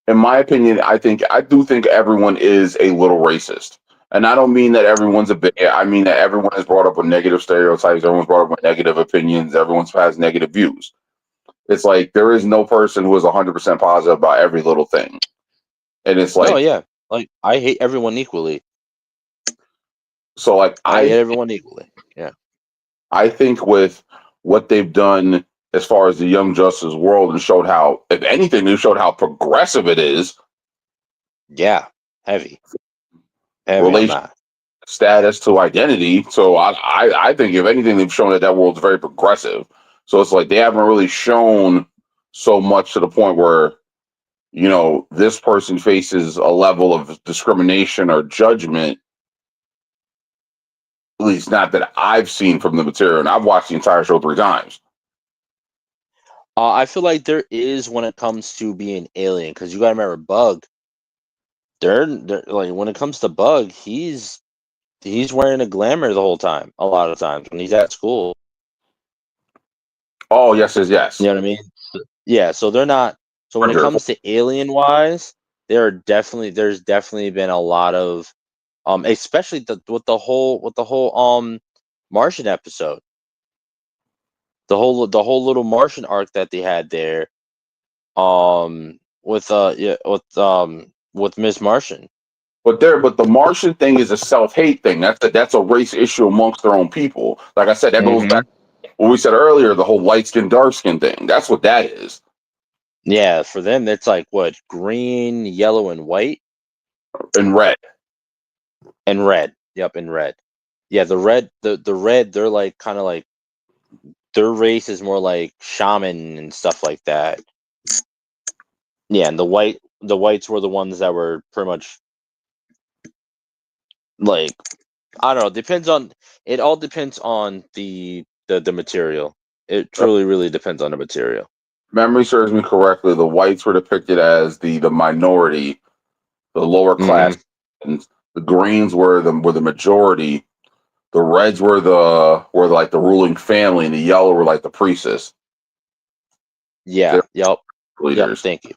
In my opinion, I do think everyone is a little racist. And I don't mean that everyone's a bit. I mean that everyone is brought up with negative stereotypes. Everyone's brought up with negative opinions. Everyone has negative views. It's like there is no person who is 100% positive about every little thing. And it's like, no, yeah, like I hate everyone equally. So like I hate everyone equally. Yeah. I think with what they've done as far as the Young Justice world and showed how, if anything, they showed how progressive it is. Yeah, heavy on that. Status to identity. So I think if anything, they've shown that world's very progressive. So it's like they haven't really shown so much to the point where, this person faces a level of discrimination or judgment. At least not that I've seen from the material, and I've watched the entire show 3 times. I feel like there is when it comes to being alien, because you gotta remember Bug. They're like, when it comes to Bug, he's wearing a glamour the whole time. A lot of times when he's at school. Oh yes. You know what I mean? Yeah. So they're not. So when it comes to alien wise, there's definitely been a lot of, especially with the whole Martian episode. The whole little Martian arc that they had there, with Miss Martian. But the Martian thing is a self-hate thing. That's a race issue amongst their own people. Like I said, that goes back what we said earlier, the whole light skin, dark skin thing. That's what that is. Yeah, for them, it's like what? Green, yellow, and white? And red. And red. Yep, and red. Yeah, the red, the red, they're like kind of like their race is more like shaman and stuff like that. Yeah, and the whites were the ones that were pretty much like I don't know. It all depends on the material. It truly, really depends on the material. Memory serves me correctly. The whites were depicted as the minority, the lower class, and the greens were the majority. The reds were like the ruling family, and the yellow were like the priestess. Yeah. Yep. Leaders. Thank you.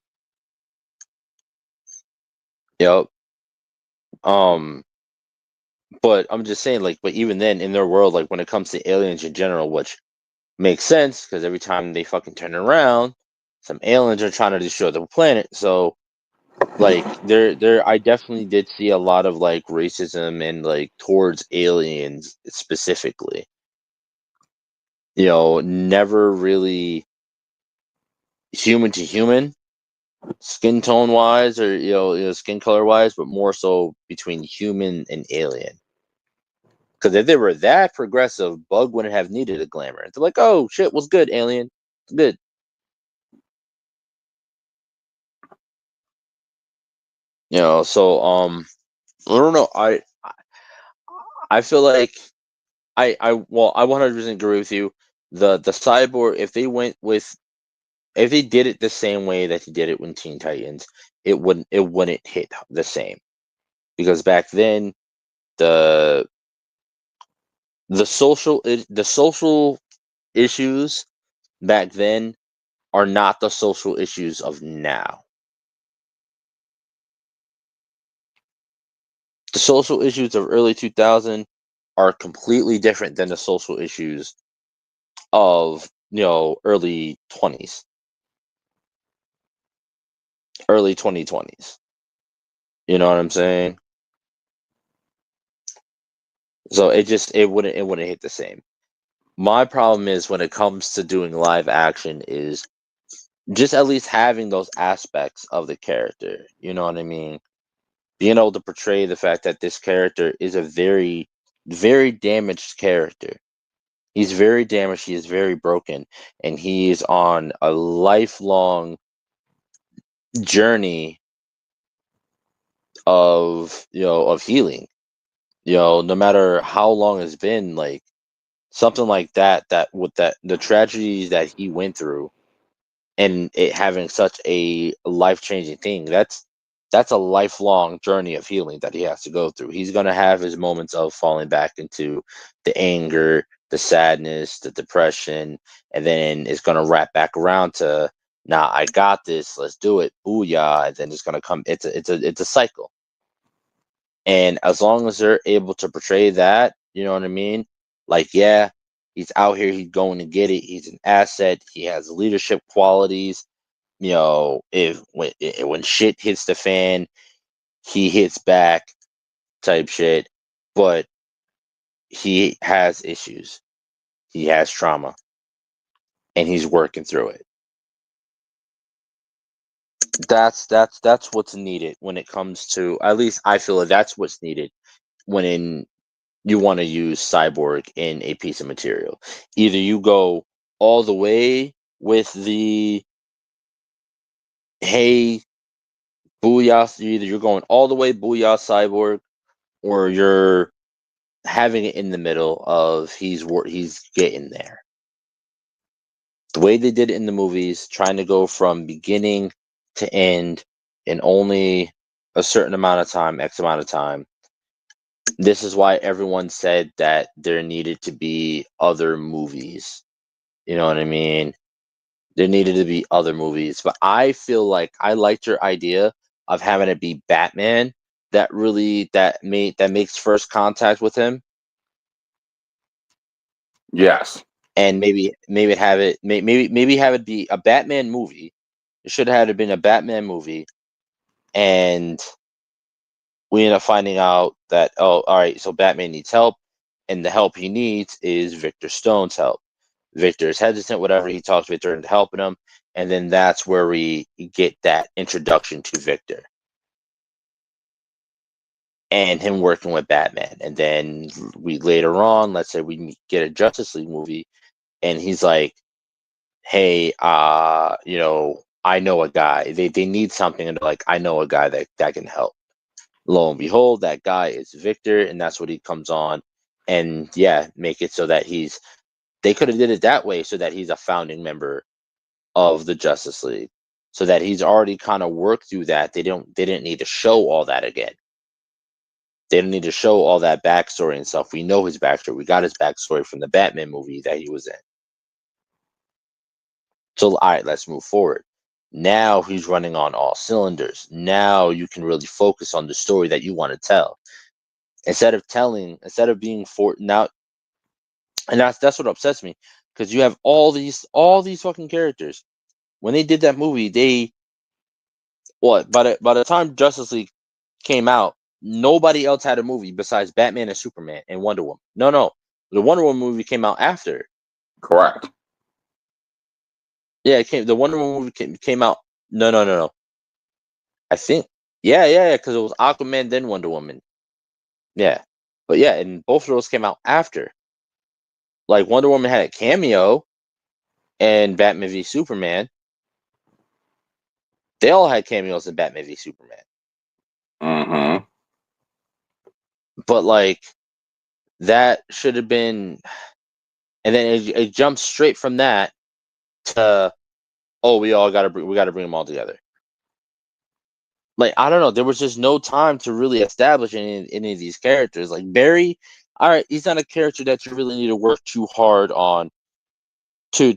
Yep. But I'm just saying, like, but even then, in their world, like when it comes to aliens in general, which makes sense because every time they fucking turn around, some aliens are trying to destroy the planet. So, like, I definitely did see a lot of like racism and like towards aliens specifically. You know, never really human to human, skin tone wise, or skin color wise, but more so between human and alien. Because if they were that progressive, Bug wouldn't have needed a glamour. They're like, oh shit, what's good, alien? Good. You know, so I don't know. I feel like I 100% agree with you. The Cyborg, if they did it the same way that he did it when Teen Titans, it wouldn't hit the same. Because back then the the social issues back then are not the social issues of now. The social issues of early 2000 are completely different than the social issues of early 20s, early 2020s. You know what I'm saying? So it wouldn't hit the same. My problem is when it comes to doing live action is just at least having those aspects of the character. You know what I mean? Being able to portray the fact that this character is a very, very damaged character. He's very damaged. He is very broken, and he is on a lifelong journey of healing. No matter how long it's been, like something like that, with the tragedies that he went through, and it having such a life-changing thing, that's a lifelong journey of healing that he has to go through. He's going to have his moments of falling back into the anger, the sadness, the depression, and then it's going to wrap back around to, nah, I got this, let's do it, booyah, and then it's going to come. It's a cycle. And as long as they're able to portray that, you know what I mean? Like, yeah, he's out here, he's going to get it, he's an asset, he has leadership qualities. If when shit hits the fan, he hits back type shit. But he has issues. He has trauma. And he's working through it. That's what's needed when it comes to, at least I feel like that's what's needed when you want to use Cyborg in a piece of material. Either you go all the way with the hey booyah, either you're going all the way booyah Cyborg, or you're having it in the middle of he's getting there. The way they did it in the movies, trying to go from beginning to end in only a certain amount of time, X amount of time. This is why everyone said that there needed to be other movies. You know what I mean? There needed to be other movies. But I feel like I liked your idea of having it be Batman that makes first contact with him. Yes. And maybe have it be a Batman movie. It should have been a Batman movie, and we end up finding out that, oh, all right, so Batman needs help, and the help he needs is Victor Stone's help. Victor's hesitant, whatever. He talks Victor into helping him, and then that's where we get that introduction to Victor and him working with Batman. And then we later on, let's say we get a Justice League movie, and he's like, "Hey, you know, I know a guy. They need something, and they're like, I know a guy that can help." Lo and behold, that guy is Victor, and that's what he comes on, and yeah, make it so that he's. They could have did it that way, so that he's a founding member of the Justice League, so that he's already kind of worked through that. They didn't need to show all that again. They didn't need to show all that backstory and stuff. We know his backstory. We got his backstory from the Batman movie that he was in. So, all right, let's move forward. Now he's running on all cylinders. Now you can really focus on the story that you want to tell. Instead of being for now, and that's what upsets me, because you have all these fucking characters. When they did that movie, by the time Justice League came out, nobody else had a movie besides Batman and Superman and Wonder Woman. No, the Wonder Woman movie came out after. Correct. Yeah, the Wonder Woman movie came out. No. I think. Yeah, because it was Aquaman then Wonder Woman. Yeah, but yeah, and both of those came out after. Like Wonder Woman had a cameo, and Batman v Superman. They all had cameos in Batman v Superman. Mm-hmm. But like that should have been, and then it jumps straight from that to, oh, we gotta bring them all together. Like, I don't know, there was just no time to really establish any of these characters. Like Barry, all right, he's not a character that you really need to work too hard on to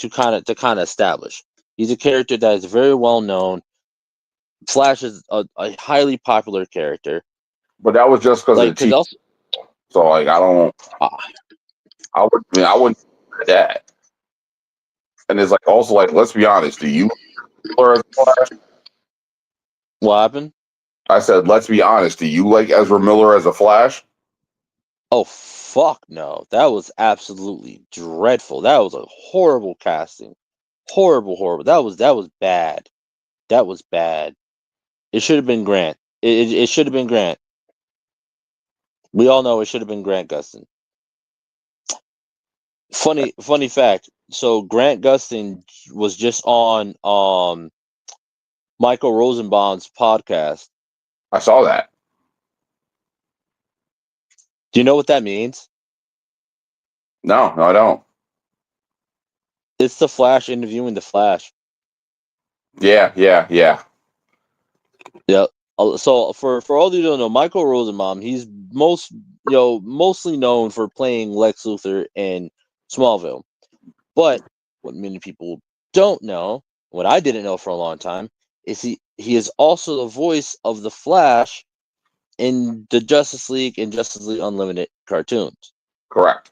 kind of establish. He's a character that is very well known. Flash is a highly popular character. But that was just because Like, of the TV. also, So like I wouldn't do that. And it's like also like, let's be honest, do you like Miller as a Flash? what happened? I said, let's be honest, do you like Ezra Miller as a Flash? Oh fuck no! That was absolutely dreadful. That was a horrible casting. Horrible. That was bad. That was bad. It should have been Grant. It should have been Grant. We all know it should have been Grant Gustin. Funny fact. So Grant Gustin was just on Michael Rosenbaum's podcast. I saw that. Do you know what that means? No, I don't. It's the Flash interviewing the Flash. Yeah. Yep. So for all you don't know, Michael Rosenbaum, he's mostly known for playing Lex Luthor in Smallville. But what many people don't know, what I didn't know for a long time, is he is also the voice of the Flash in the Justice League and Justice League Unlimited cartoons. Correct.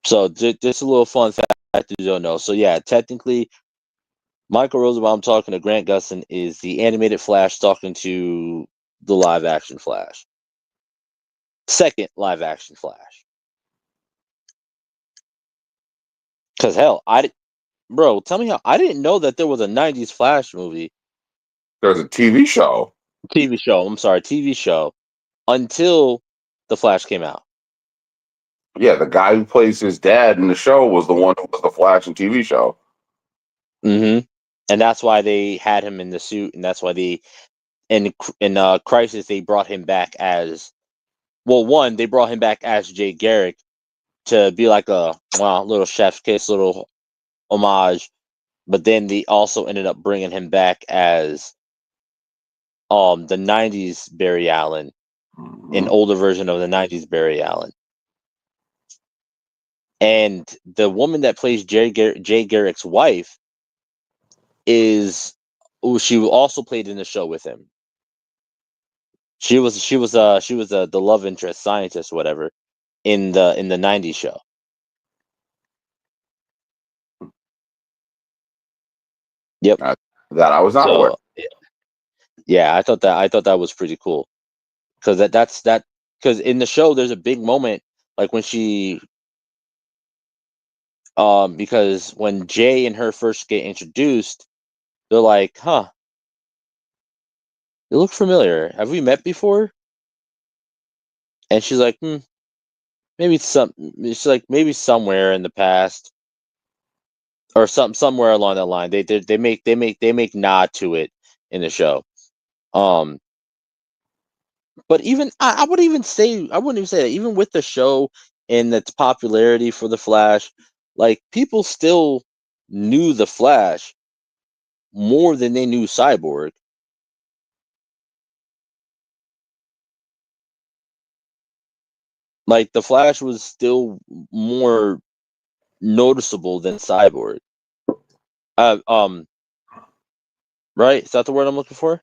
So just a little fun fact you don't know. So yeah, technically, Michael Rosenbaum talking to Grant Gustin is the animated Flash talking to the live action Flash. Second live action Flash. Because hell, bro, tell me how I didn't know that there was a 90s Flash movie. There's a TV show. TV show until the Flash came out. Yeah, the guy who plays his dad in the show was the one who was the Flash in TV show. Mm-hmm. And that's why they had him in the suit, and that's why in Crisis they brought him back as they brought him back as Jay Garrick to be like a little chef's kiss, little homage, but then they also ended up bringing him back as the 90s Barry Allen, an older version of the 90s Barry Allen. And the woman that plays Jay Garrick's wife she also played in the show with him. She was the love interest scientist, whatever, in the 90s show. Yep. That I was not aware. Yeah, I thought that was pretty cool. Because because in the show there's a big moment, like when she Because when Jay and her first get introduced, they're like, "Huh, you look familiar. Have we met before?" And she's like, maybe She's like, maybe somewhere in the past, or somewhere along that line. They make nod to it in the show. But even I would even say I wouldn't even say that even with the show and its popularity for the Flash, like people still knew the Flash more than they knew Cyborg. Like the Flash was still more noticeable than Cyborg. Uh, um, right? Is that the word I'm looking for?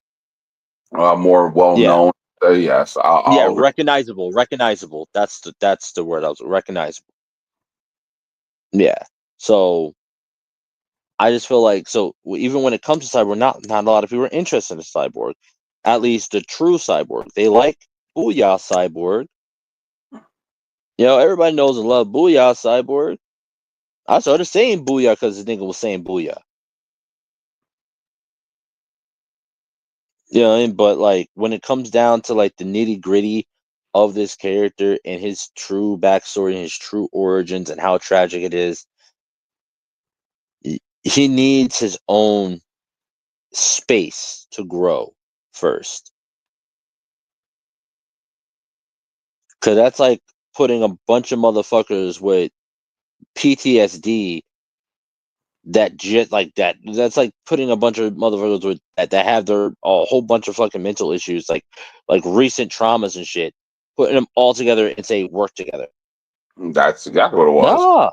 More well Yeah, known. Yes, yeah, I'll agree. recognizable. That's the word I was recognizable. Yeah. So I just feel like even when it comes to Cyborg, not a lot of people are interested in Cyborg. At least the true Cyborg. They like Booyah Cyborg. Everybody knows and love Booyah Cyborg. I started saying Booyah because the nigga was saying Booyah. But like when it comes down to like the nitty gritty of this character and his true backstory and his true origins and how tragic it is, he needs his own space to grow first. Cause that's like putting a bunch of motherfuckers with PTSD that just like that. That's like putting a bunch of motherfuckers with that have a whole bunch of fucking mental issues, like recent traumas and shit, putting them all together and say work together. That's exactly what it was. Nah,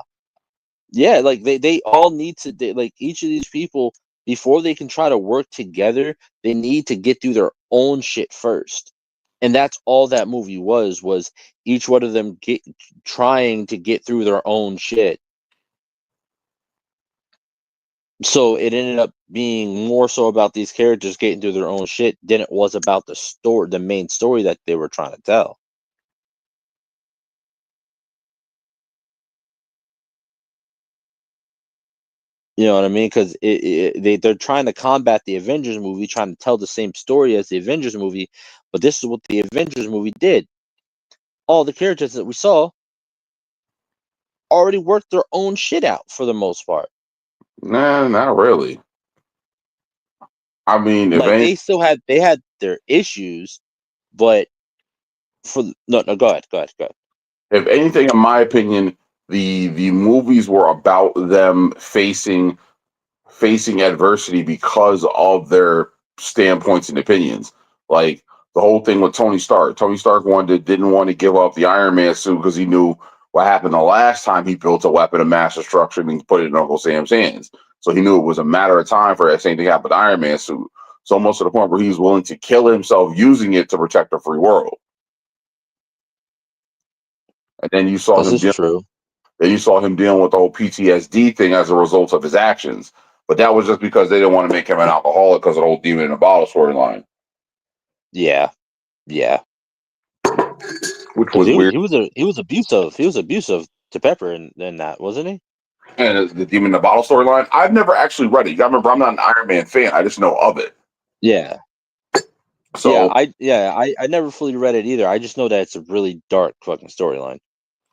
yeah, like they all need to like each of these people before they can try to work together, they need to get through their own shit first. And that's all that movie was each one of them trying to get through their own shit. So it ended up being more so about these characters getting through their own shit than it was about the main story that they were trying to tell. You know what I mean? Because they're trying to combat the Avengers movie, trying to tell the same story as the Avengers movie, but this is what the Avengers movie did. All the characters that we saw already worked their own shit out for the most part. Nah, not really. I mean, if Like any, they had their issues, but no, go ahead, go ahead, go ahead. if anything, in my opinion, the movies were about them facing adversity because of their standpoints and opinions. Like the whole thing with Tony Stark. Tony Stark didn't want to give up the Iron Man suit because he knew what happened the last time he built a weapon of mass destruction and put it in Uncle Sam's hands. So he knew it was a matter of time for that same thing to happen with the Iron Man suit. So almost to the point where he's willing to kill himself using it to protect the free world. And then you saw This him is true. Then you saw him dealing with the whole PTSD thing as a result of his actions. But that was just because they didn't want to make him an alcoholic because of the whole demon in a bottle storyline, Yeah, yeah. which Because was weird. he was abusive. He was abusive to Pepper in that, wasn't he? And the demon in the bottle storyline, I've never actually read it. You gotta remember, I'm not an Iron Man fan. I just know of it. Yeah. So, I never fully read it either. I just know that it's a really dark fucking storyline.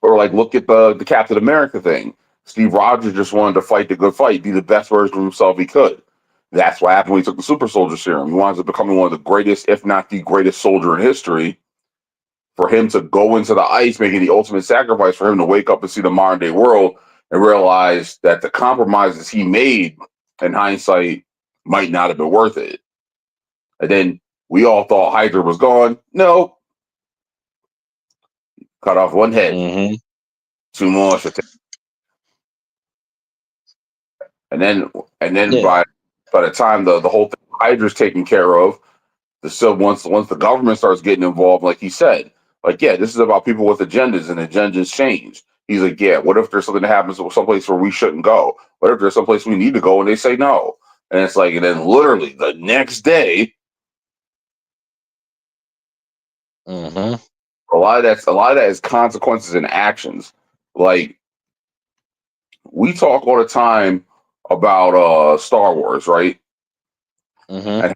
or like look at the Captain America thing. Steve Rogers just wanted to fight the good fight, be the best version of himself he could. That's what happened when he took the super soldier serum. He winds up becoming one of the greatest, if not the greatest soldier in history. For him to go into the ice, making the ultimate sacrifice for him to wake up and see the modern day world and realize that the compromises he made in hindsight might not have been worth it. And then we all thought Hydra was gone. No, cut off one head, Mm-hmm. two more. And then Yeah. by the time the whole thing Hydra's taken care of, once the government starts getting involved, like he said, like yeah, this is about people with agendas and agendas change. He's like, yeah, what if there's something that happens someplace where we shouldn't go? What if there's someplace we need to go and they say no? And it's like, and then literally the next day, Mm-hmm. a lot of that is consequences and actions. Like we talk all the time about Star Wars, right? Mm-hmm. And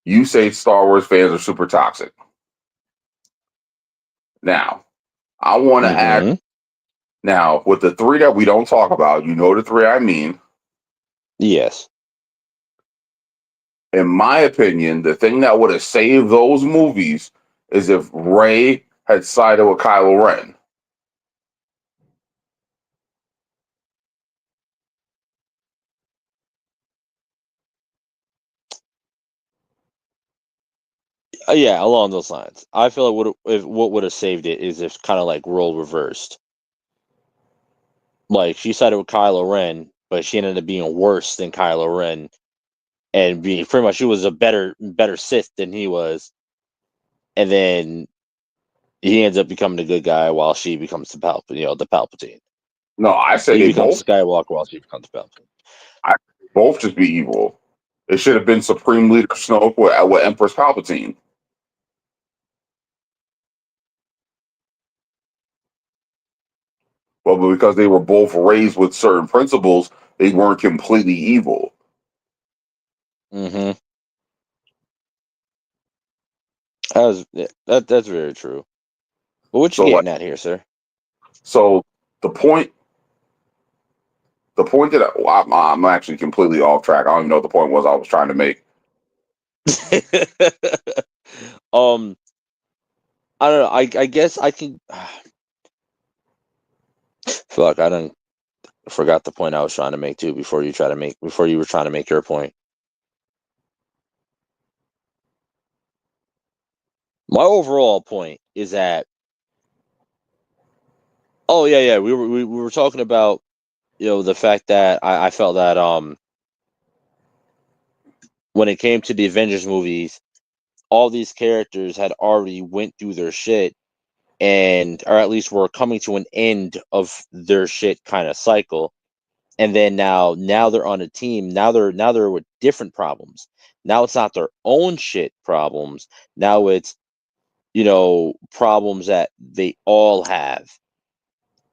you say Star Wars fans are super toxic. Now, I want to add. Mm-hmm. Now, with the three that we don't talk about, you know the three I mean. Yes. In my opinion, the thing that would have saved those movies is if Rey had sided with Kylo Ren. Yeah, along those lines. I feel like what would have saved it is if kind of like role reversed. Like she sided with Kylo Ren, but she ended up being worse than Kylo Ren, and being pretty much she was a better Sith than he was, and then he ends up becoming a good guy while she becomes the Palpatine. No, I say He they becomes both. Skywalker while she becomes Palpatine. I both just be evil. It should have been Supreme Leader Snoke with Empress Palpatine. But because they were both raised with certain principles, they weren't completely evil. Mm-hmm. That's very true. But what you So, like, getting at here, sir? so the point, I'm actually completely off track. I don't even know what the point was I was trying to make. I don't know. I guess I can. Fuck, I don't forgot the point I was trying to make too. Before you were trying to make your point. My overall point is that. Oh yeah. We were talking about the fact that I felt that when it came to the Avengers movies, all these characters had already went through their shit and or at least were coming to an end of their shit kind of cycle. And then now they're on a team. Now they're with different problems. Now it's not their own shit problems. Now it's problems that they all have.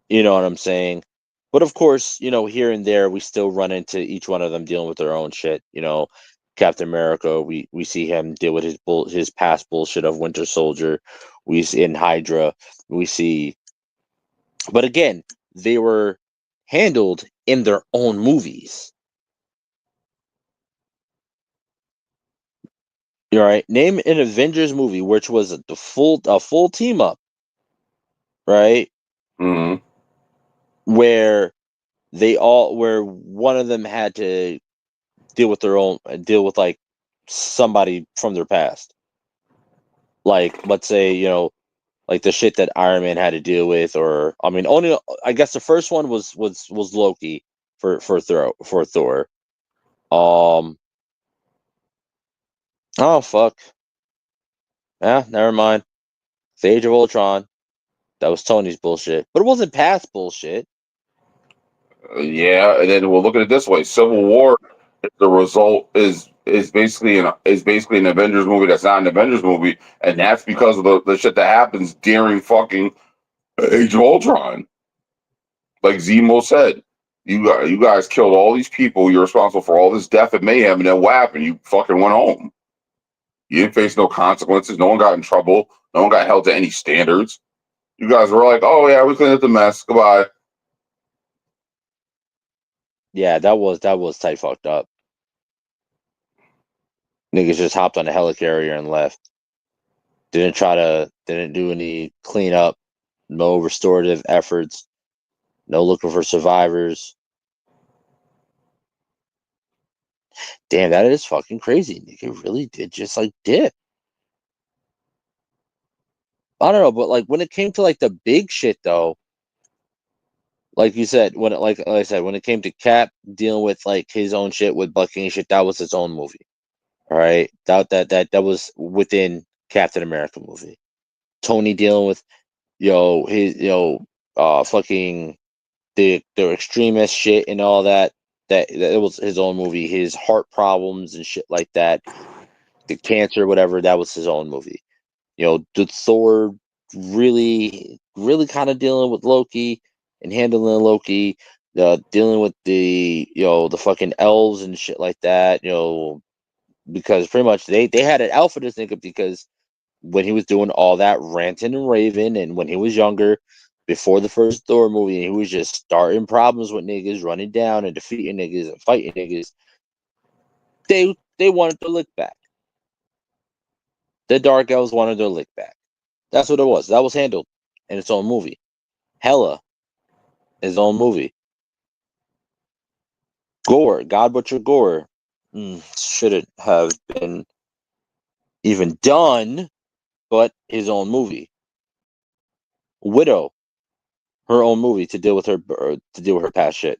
You know what I'm saying? But of course, here and there we still run into each one of them dealing with their own shit. Captain America, we see him deal with his past bullshit of Winter Soldier. We see in Hydra, we see, but again, they were handled in their own movies. All right, name an Avengers movie which was a full team up, right? Mm-hmm. Where where one of them had to deal with like somebody from their past. Like let's say, like the shit that Iron Man had to deal with, or I mean only I guess the first one was Loki for Thor. Oh fuck. Yeah, never mind. The Age of Ultron. That was Tony's bullshit. But it wasn't past bullshit. Yeah, and then we'll look at it this way: Civil War, the result is basically an Avengers movie that's not an Avengers movie, and that's because of the shit that happens during fucking Age of Ultron. Like Zemo said, you guys killed all these people. You're responsible for all this death and mayhem, and then what happened? You fucking went home. You didn't face no consequences. No one got in trouble. No one got held to any standards. You guys were like, "Oh yeah, we cleaned up the mess. Goodbye." Yeah, that was tight fucked up. Niggas just hopped on a helicarrier and left. Didn't do any cleanup, no restorative efforts, no looking for survivors. Damn, that is fucking crazy. Nigga really did just like dip. I don't know, but like when it came to like the big shit though, like you said, like I said, when it came to Cap dealing with like his own shit with Bucky and shit, that was his own movie. All right. That was within Captain America movie. Tony dealing with his fucking the extremist shit and all that. That it was his own movie. His heart problems and shit like that. The cancer, whatever, that was his own movie. The Thor really, really kind of dealing with Loki and handling Loki. dealing with the the fucking elves and shit like that. Because pretty much they had an alpha this nigga because when he was doing all that ranting and raving, and when he was younger, before the first Thor movie, and he was just starting problems with niggas, running down and defeating niggas and fighting niggas. They wanted their lick back. The Dark Elves wanted their lick back. That's what it was. That was handled in its own movie. Hela, his own movie. Gore, God Butcher Gore, shouldn't have been even done, but his own movie. Widow, her own movie to deal with her past shit.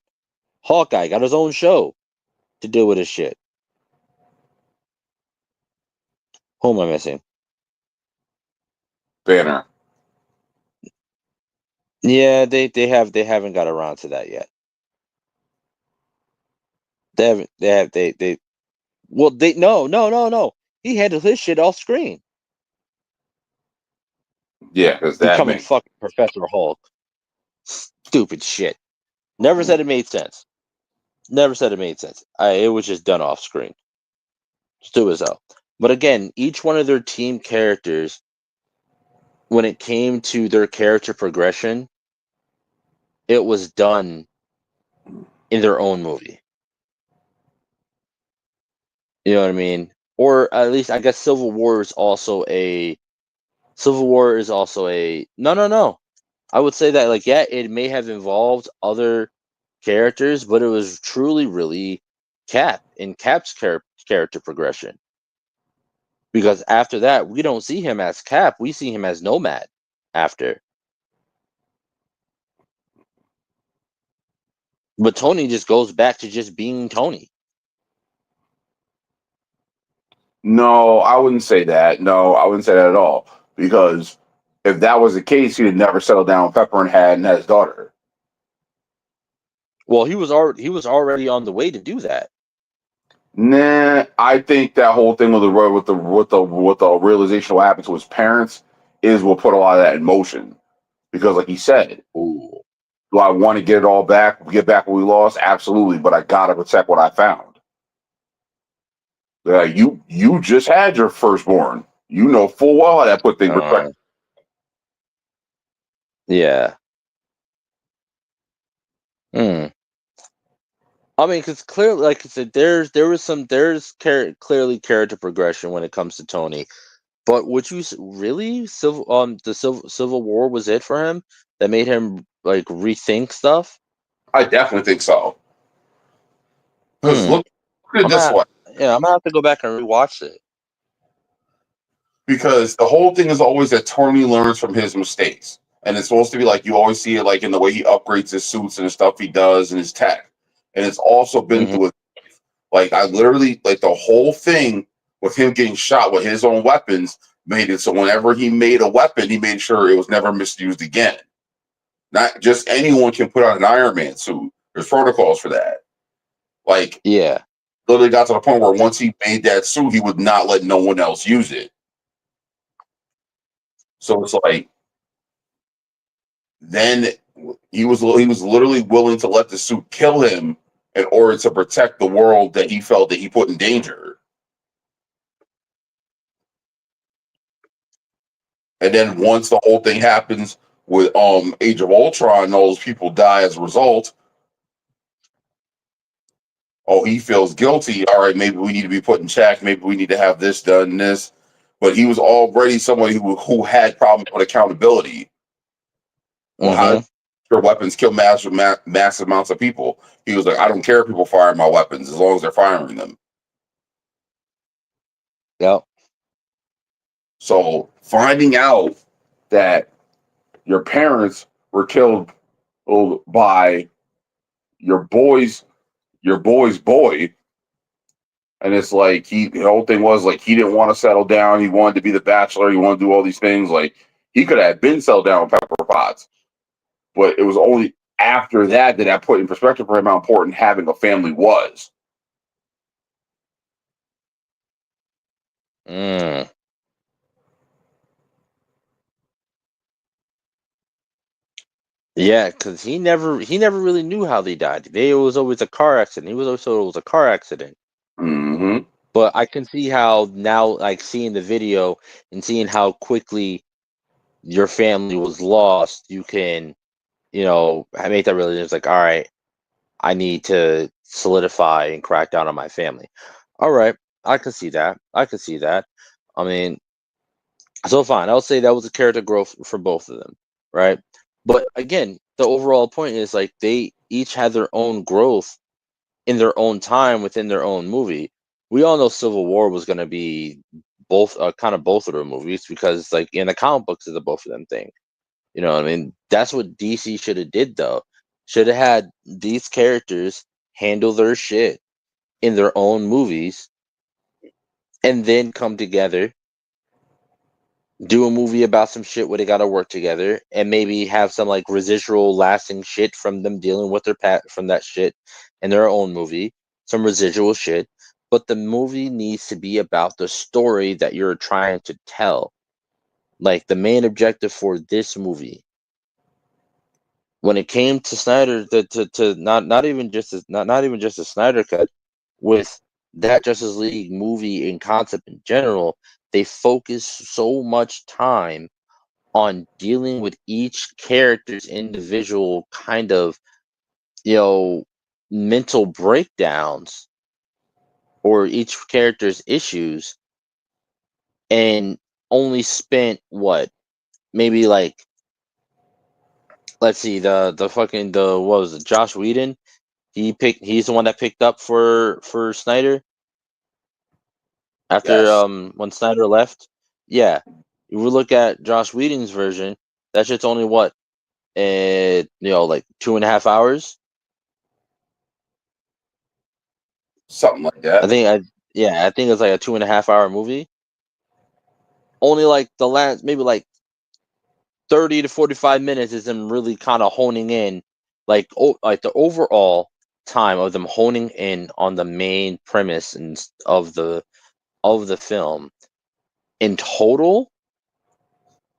Hawkeye got his own show to deal with his shit. Who am I missing? Banner. Yeah, they haven't got around to that yet. No. He handled his shit off screen. Yeah, because that Becoming makes fucking Professor Hulk. Stupid shit. Never said it made sense. Never said it made sense. It was just done off screen. Stupid as hell. But again, each one of their team characters, when it came to their character progression, it was done in their own movie. You know what I mean? Or at least I guess Civil War is also a no. I would say that it may have involved other characters, but it was truly really Cap's character progression. Because after that, we don't see him as Cap, we see him as Nomad after. But Tony just goes back to just being Tony. No, I wouldn't say that. No, I wouldn't say that at all. Because if that was the case, he'd never settled down with Pepper and had his daughter. Well, he was already on the way to do that. Nah, I think that whole thing with the realization of what happened to his parents is what put a lot of that in motion. Because, like he said, Ooh. do I want to get it all back, get back what we lost? Absolutely, but I gotta protect what I found. You just had your firstborn. You know full well how that put things in perspective. Yeah. Hmm. I mean, because clearly, like I said, there's clearly character progression when it comes to Tony. But would you really Civil War was it for him that made him rethink stuff? I definitely think so. Because Hmm. look at it this way. I'm gonna have to go back and rewatch it. Because the whole thing is always that Tony learns from his mistakes. And it's supposed to be like you always see it like in the way he upgrades his suits and the stuff he does and his tech. And it's also been Mm-hmm. through it. Like I literally the whole thing with him getting shot with his own weapons made it so whenever he made a weapon, he made sure it was never misused again. Not just anyone can put on an Iron Man suit. There's protocols for that. Like Yeah. literally got to the point where once he made that suit, he would not let no one else use it. So it's like then he was literally willing to let the suit kill him in order to protect the world that he felt that he put in danger. And then once the whole thing happens with Age of Ultron and all those people die as a result, oh, he feels guilty. All right, maybe we need to be put in check. Maybe we need to have this done, this. But he was already somebody who had problems with accountability. Well, how Mm-hmm. your weapons kill massive amounts of people? He was like, I don't care if people fire my weapons as long as they're firing them. Yep. So finding out that your parents were killed by your boy's boy, and it's like the whole thing was like he didn't want to settle down. He wanted to be the bachelor. He wanted to do all these things. Like he could have been settled down with Pepper Potts, but it was only after that put in perspective for him how important having a family was. Mm. Yeah, because he never really knew how they died. It was always a car accident. He was always told it was a car accident. Mm-hmm. But I can see how now, like seeing the video and seeing how quickly your family was lost, you can, I make that realization. It's like, all right, I need to solidify and crack down on my family. All right, I can see that. I can see that. I mean, so fine. I'll say that was a character growth for both of them, right? But again, the overall point is like they each had their own growth in their own time within their own movie. We all know Civil War was going to be both kind of both of their movies because like in the comic books is a both of them thing. You know what I mean? That's what DC should have did though. Should have had these characters handle their shit in their own movies and then come together, do a movie about some shit where they got to work together and maybe have some like residual lasting shit from them dealing with their from that shit in their own movie, some residual shit. But the movie needs to be about the story that you're trying to tell. Like the main objective for this movie. When it came to Snyder, to not even just not even just a Snyder cut, with that Justice League movie in concept in general, they focus so much time on dealing with each character's individual kind of, mental breakdowns or each character's issues, and only spent what, maybe like, let's see, the fucking the what was it, Josh Whedon? He's the one that picked up for Snyder after Yes. when Snyder left. Yeah. If we look at Josh Whedon's version, that shit's only what, like 2.5 hours. Something like I that. think I think it's like a 2.5 hour movie. Only like the last maybe like 30 to 45 minutes is them really kind of honing in, like like the overall time of them honing in on the main premise and of the film in total.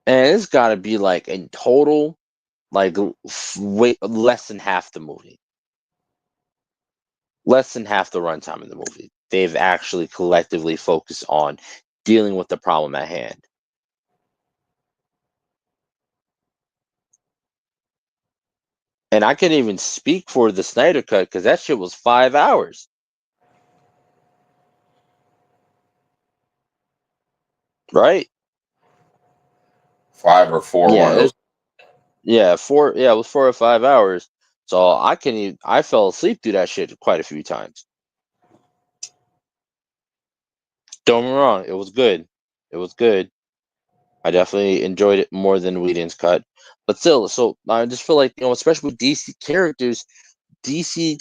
And it's got to be like in total, like way less than half the movie, less than half the runtime of the movie. They've actually collectively focused on dealing with the problem at hand. And I can't even speak for the Snyder Cut because that shit was 5 hours. Right? 5 or 4, one Yeah, of those. it was 4 or 5 hours. So I fell asleep through that shit quite a few times. Don't get me wrong, it was good. It was good. I definitely enjoyed it more than Whedon's cut. But still, so I just feel like, especially with DC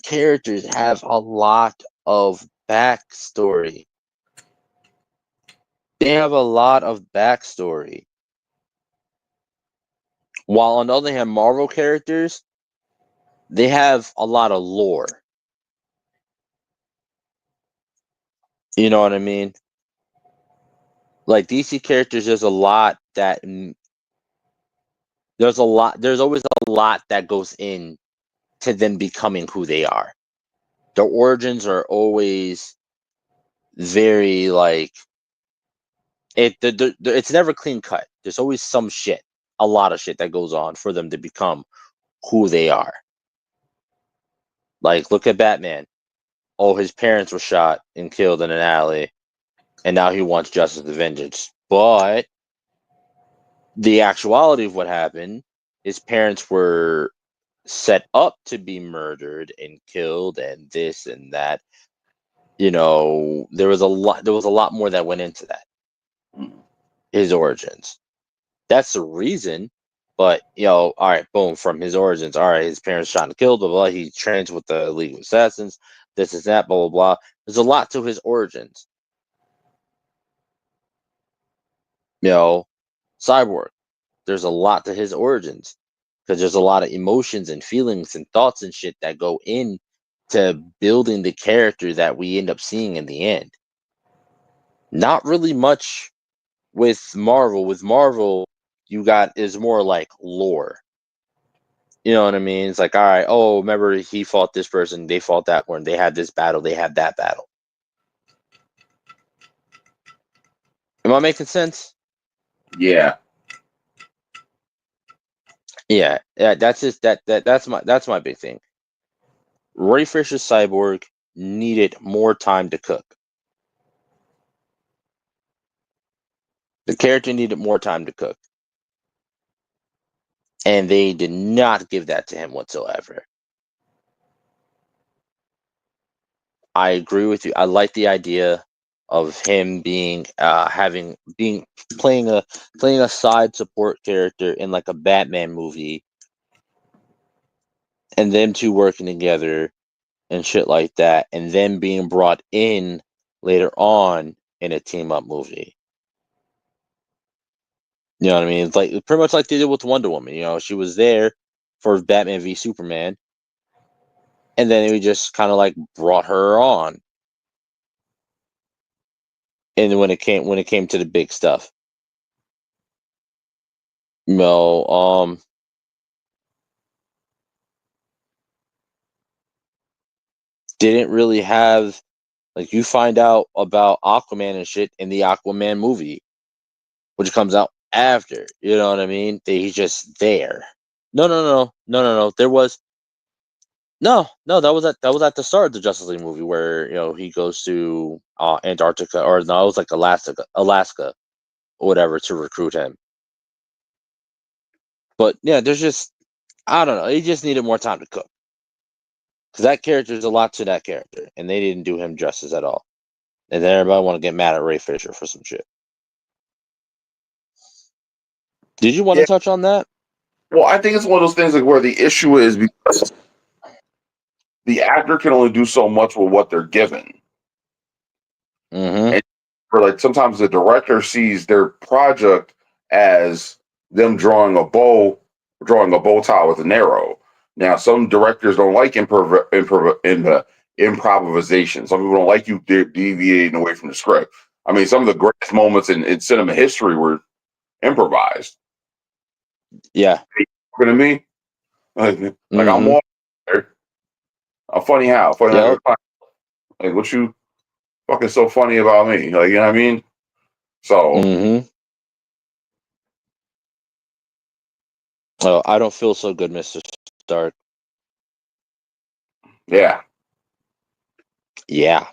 characters have a lot of backstory. They have a lot of backstory. While on the other hand, Marvel characters, they have a lot of lore. You know what I mean? Like DC characters, there's always a lot that goes in to them becoming who they are. Their origins are always very like it's never clean cut. There's always some shit, a lot of shit that goes on for them to become who they are. Like look at Batman. Oh, his parents were shot and killed in an alley, and now he wants justice and vengeance. But the actuality of what happened, his parents were set up to be murdered and killed and this and that. There was a lot more that went into that. His origins. That's the reason. But all right, boom, from his origins, all right, his parents shot and killed, blah blah. He trains with the League of Assassins, this is that, blah blah blah. There's a lot to his origins. Cyborg. There's a lot to his origins because there's a lot of emotions and feelings and thoughts and shit that go in to building the character that we end up seeing in the end. Not really much with Marvel. With Marvel, you got is more like lore. You know what I mean? It's like, all right, oh, remember he fought this person, they fought that one, they had this battle, they had that battle. Am I making sense? Yeah. Yeah, that's just that's my big thing. Ray Fisher's Cyborg needed more time to cook. The character needed more time to cook. And they did not give that to him whatsoever. I agree with you. I like the idea of him being playing a side support character in like a Batman movie, and them two working together and shit like that, and then being brought in later on in a team up movie. You know what I mean? It's like pretty much like they did with Wonder Woman. You know, she was there for Batman v Superman, and then we just kind of like brought her on. And when it came to the big stuff, no, didn't really have like you find out about Aquaman and shit in the Aquaman movie, which comes out after. You know what I mean? He's just there. No. There was no. That was at the start of the Justice League movie where he goes to Antarctica, or no, it was like Alaska or whatever, to recruit him. But yeah, there's just I don't know. He just needed more time to cook. Because that character is a lot to that character, and they didn't do him justice at all. And then everybody want to get mad at Ray Fisher for some shit. Did you want to Yeah. touch on that? Well, I think it's one of those things like where the issue is because the actor can only do so much with what they're given. Mm-hmm. And for like sometimes the director sees their project as them drawing a bow tie with an arrow. Now, some directors don't like improvisation. Some people don't like you deviating away from the script. I mean, some of the greatest moments in cinema history were improvised. Yeah. You know what I mean? Like I'm Mm-hmm. walking there. Funny how? Funny Yep. like what you fucking so funny about me? Like, you know what I mean? So Mm-hmm. Oh, I don't feel so good, Mr. Stark. yeah. Yeah.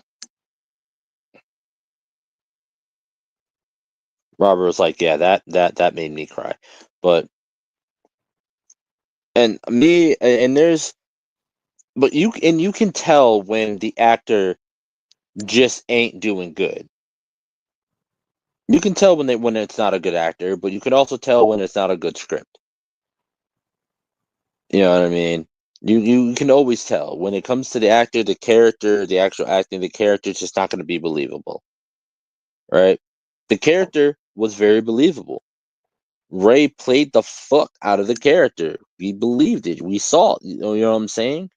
Robert was like, yeah, that made me cry. But and me and there's but you can tell when the actor just ain't doing good. You can tell when it's not a good actor, but you can also tell when it's not a good script. You know what I mean? You can always tell when it comes to the actor, the character, the actual acting, the character is just not going to be believable, right? The character was very believable. Ray played the fuck out of the character. We believed it. We saw it. You know what I'm saying?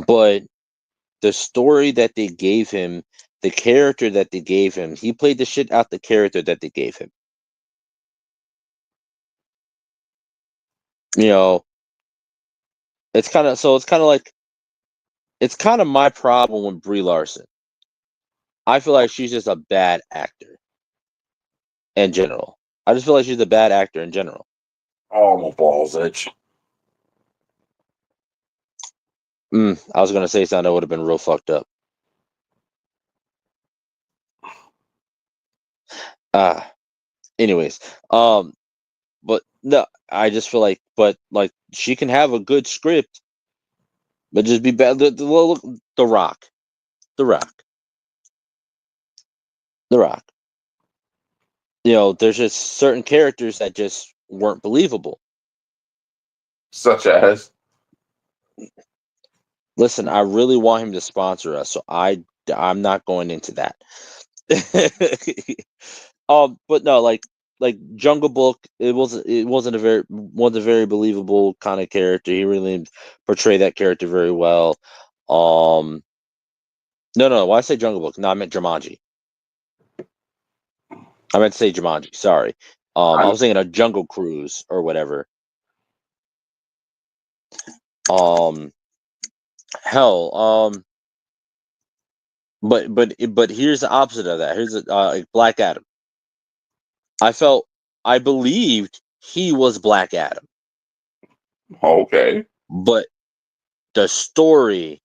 But the story that they gave him, the character that they gave him, he played the shit out the character that they gave him. You know, it's kind of my problem with Brie Larson. I feel like she's just a bad actor in general. I just feel like she's a bad actor in general. Oh, my balls itch. I was gonna say something that would have been real fucked up. Anyways, but no, I just feel like, but like she can have a good script, but just be bad. Look, The Rock, The Rock, The Rock. You know, there's just certain characters that just weren't believable. Such as Listen, I really want him to sponsor us, so I'm not going into that. But no, like Jungle Book, it wasn't a very believable kind of character. He really portrayed that character very well. No. Why I say Jungle Book? No, I meant Jumanji. I meant to say Jumanji. Sorry. I was thinking of Jungle Cruise or whatever. Hell, but here's the opposite of that. Here's like Black Adam. I believed he was Black Adam, Okay. but the story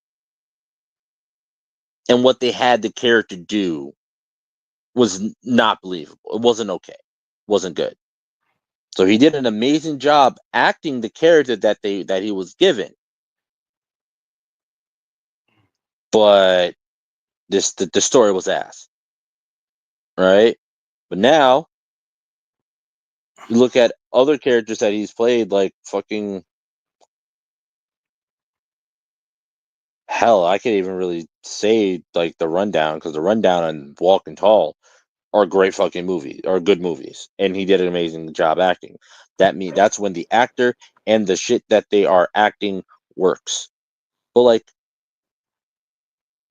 and what they had the character do was not believable. It wasn't okay. Wasn't good. So he did an amazing job acting the character that he was given. But the story was ass. Right? But now you look at other characters that he's played, like fucking hell, I can't even really say like The Rundown, because The Rundown and Walking Tall are great fucking movies, are good movies, and he did an amazing job acting. That's when the actor and the shit that they are acting works. But like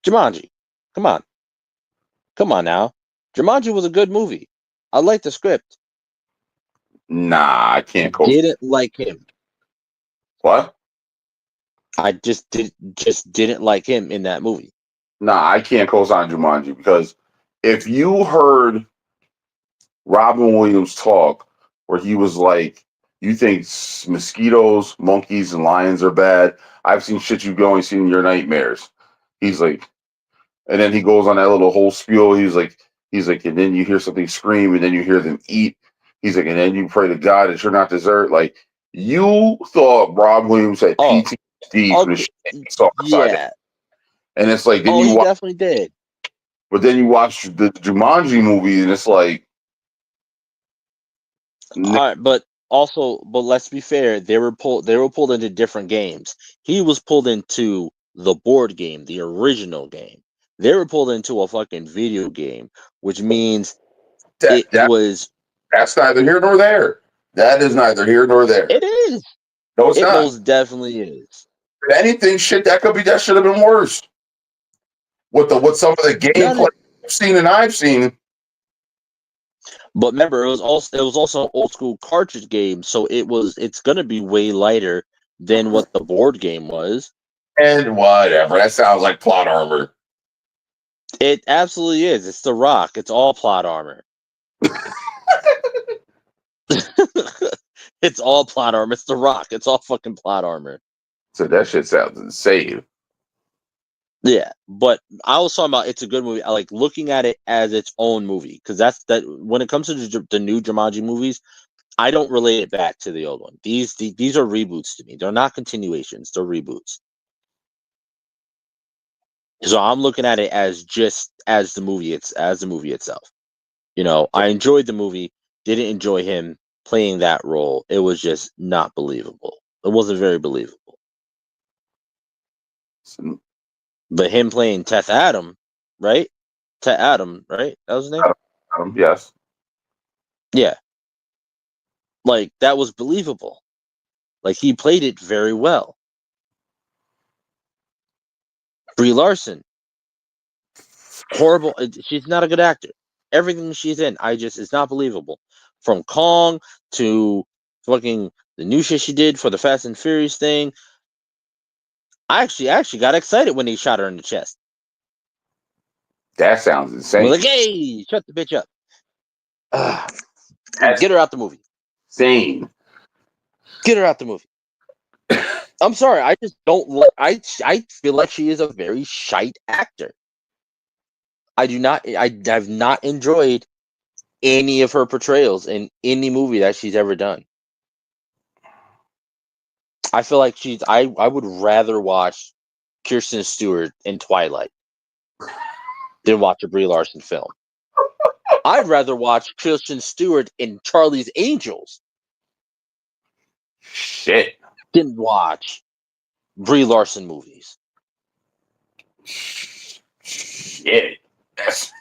Jumanji, come on now, Jumanji was a good movie. I liked the script. Nah, I can't coach. Didn't like him. What? I just didn't like him in that movie. Nah, I can't co-sign Jumanji because if you heard Robin Williams talk where he was like, you think mosquitoes, monkeys, and lions are bad? I've seen shit you've only seen in your nightmares. He's like, and then he goes on that little whole spiel. He's like, and then you hear something scream, and then you hear them eat. He's like, and then you pray to God that you're not dessert. Like, you thought Rob Williams had PTSD from the shit he saw outside. Yeah. And it's like, then he definitely did. But then you watch the Jumanji movie, and it's like, all right, but let's be fair, they were pulled into different games. He was pulled into the board game, the original game. They were pulled into a fucking video game, which means that's neither here nor there. That is neither here nor there. It is. No, it's not. It most definitely is. If anything, shit, that should have been worse. With some of the gameplay I've seen. But remember, it was also an old school cartridge game, so it's gonna be way lighter than what the board game was. And whatever, that sounds like plot armor. It absolutely is. It's The Rock. It's all plot armor. It's all plot armor. It's The Rock. It's all fucking plot armor. So that shit sounds insane. Yeah, but I was talking about it's a good movie. I like looking at it as its own movie because that when it comes to the new Jumanji movies, I don't relate it back to the old one. These are reboots to me. They're not continuations. They're reboots. So I'm looking at it as just as the movie itself. You know, I enjoyed the movie. Didn't enjoy him playing that role. It was just not believable. It wasn't very believable. But him playing Teth Adam, right? Teth Adam, right? That was his name? Yes. Yeah. Like, that was believable. Like, he played it very well. Brie Larson. Horrible. She's not a good actor. Everything she's in, it's not believable. From Kong to fucking the new shit she did for the Fast and Furious thing. I actually got excited when they shot her in the chest. That sounds insane. We're like, hey, shut the bitch up. Get her out the movie. Insane. Get her out the movie. I'm sorry, I just don't like. I feel like she is a very shite actor. I have not enjoyed any of her portrayals in any movie that she's ever done. I feel like I would rather watch Kirsten Stewart in Twilight than watch a Brie Larson film. I'd rather watch Kirsten Stewart in Charlie's Angels. Shit. Than watch Brie Larson movies. Shit. That's.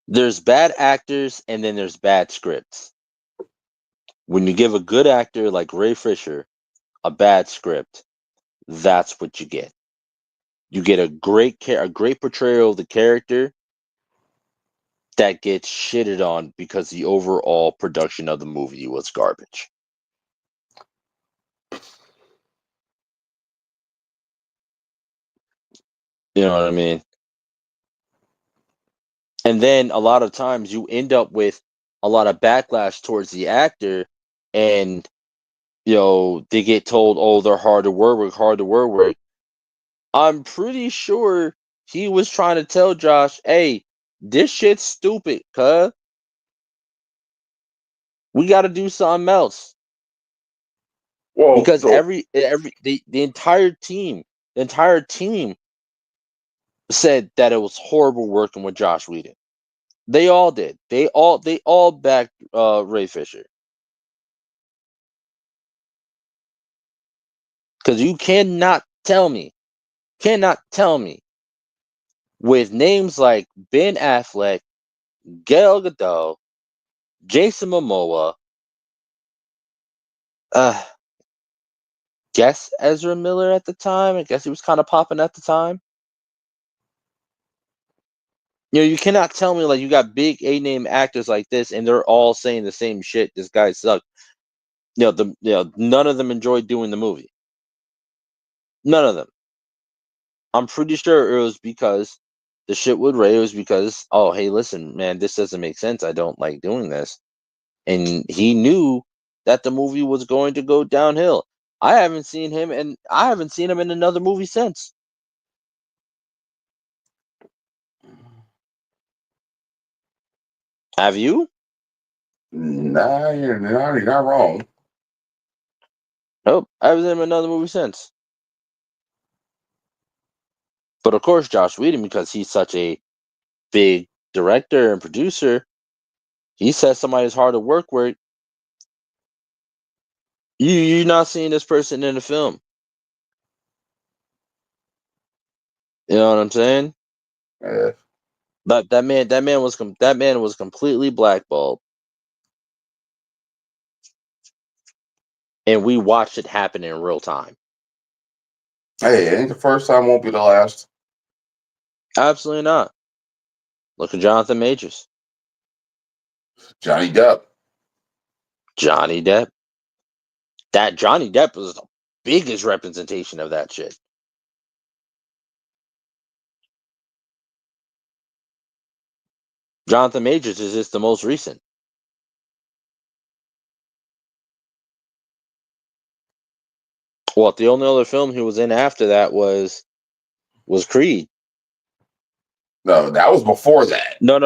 There's bad actors and then there's bad scripts. When you give a good actor like Ray Fisher a bad script, that's what you get. You get a great portrayal of the character, that gets shitted on because the overall production of the movie was garbage. You know what I mean? And then a lot of times you end up with a lot of backlash towards the actor, and they get told, "Oh, they're hard to work with, hard to work with." I'm pretty sure he was trying to tell Josh, "Hey, this shit's stupid, cuz we got to do something else." Well, Because so the entire team said that it was horrible working with Josh Whedon. They all did. They all backed Ray Fisher. Because you cannot tell me with names like Ben Affleck, Gal Gadot, Jason Momoa, guess Ezra Miller at the time. I guess he was kind of popping at the time. You cannot tell me like you got big A-name actors like this, and they're all saying the same shit. This guy sucked. None of them enjoyed doing the movie. None of them. I'm pretty sure it was because the shit with Ray was because, oh, hey, listen, man, this doesn't make sense. I don't like doing this. And he knew that the movie was going to go downhill. I haven't seen him in another movie since. Have you? nah, you're not wrong. Nope. I haven't seen him in another movie since. But of course, Josh Whedon, because he's such a big director and producer, he says somebody's hard to work with. You're not seeing this person in the film. You know what I'm saying? Yeah. That man was completely blackballed, and we watched it happen in real time. Hey, it ain't the first time, won't be the last. Absolutely not. Look at Jonathan Majors, Johnny Depp. Johnny Depp. That Johnny Depp was the biggest representation of that shit. Jonathan Majors is just the most recent. Well, the only other film he was in after that was Creed. No, that was before that. No.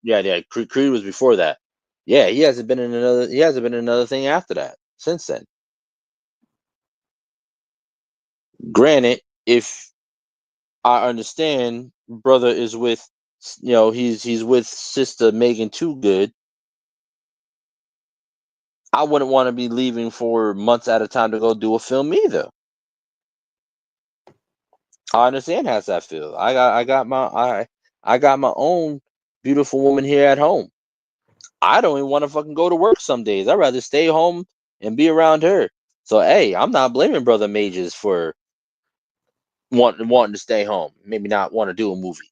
Yeah. Creed was before that. Yeah, he hasn't been in another thing after that since then. Granted, if I understand, brother is with, he's with sister Megan Too Good. I wouldn't want to be leaving for months at a time to go do a film either. I understand how that feels. I got my own beautiful woman here at home. I don't even want to fucking go to work some days. I'd rather stay home and be around her. So hey, I'm not blaming Brother Mages for wanting to stay home. Maybe not want to do a movie.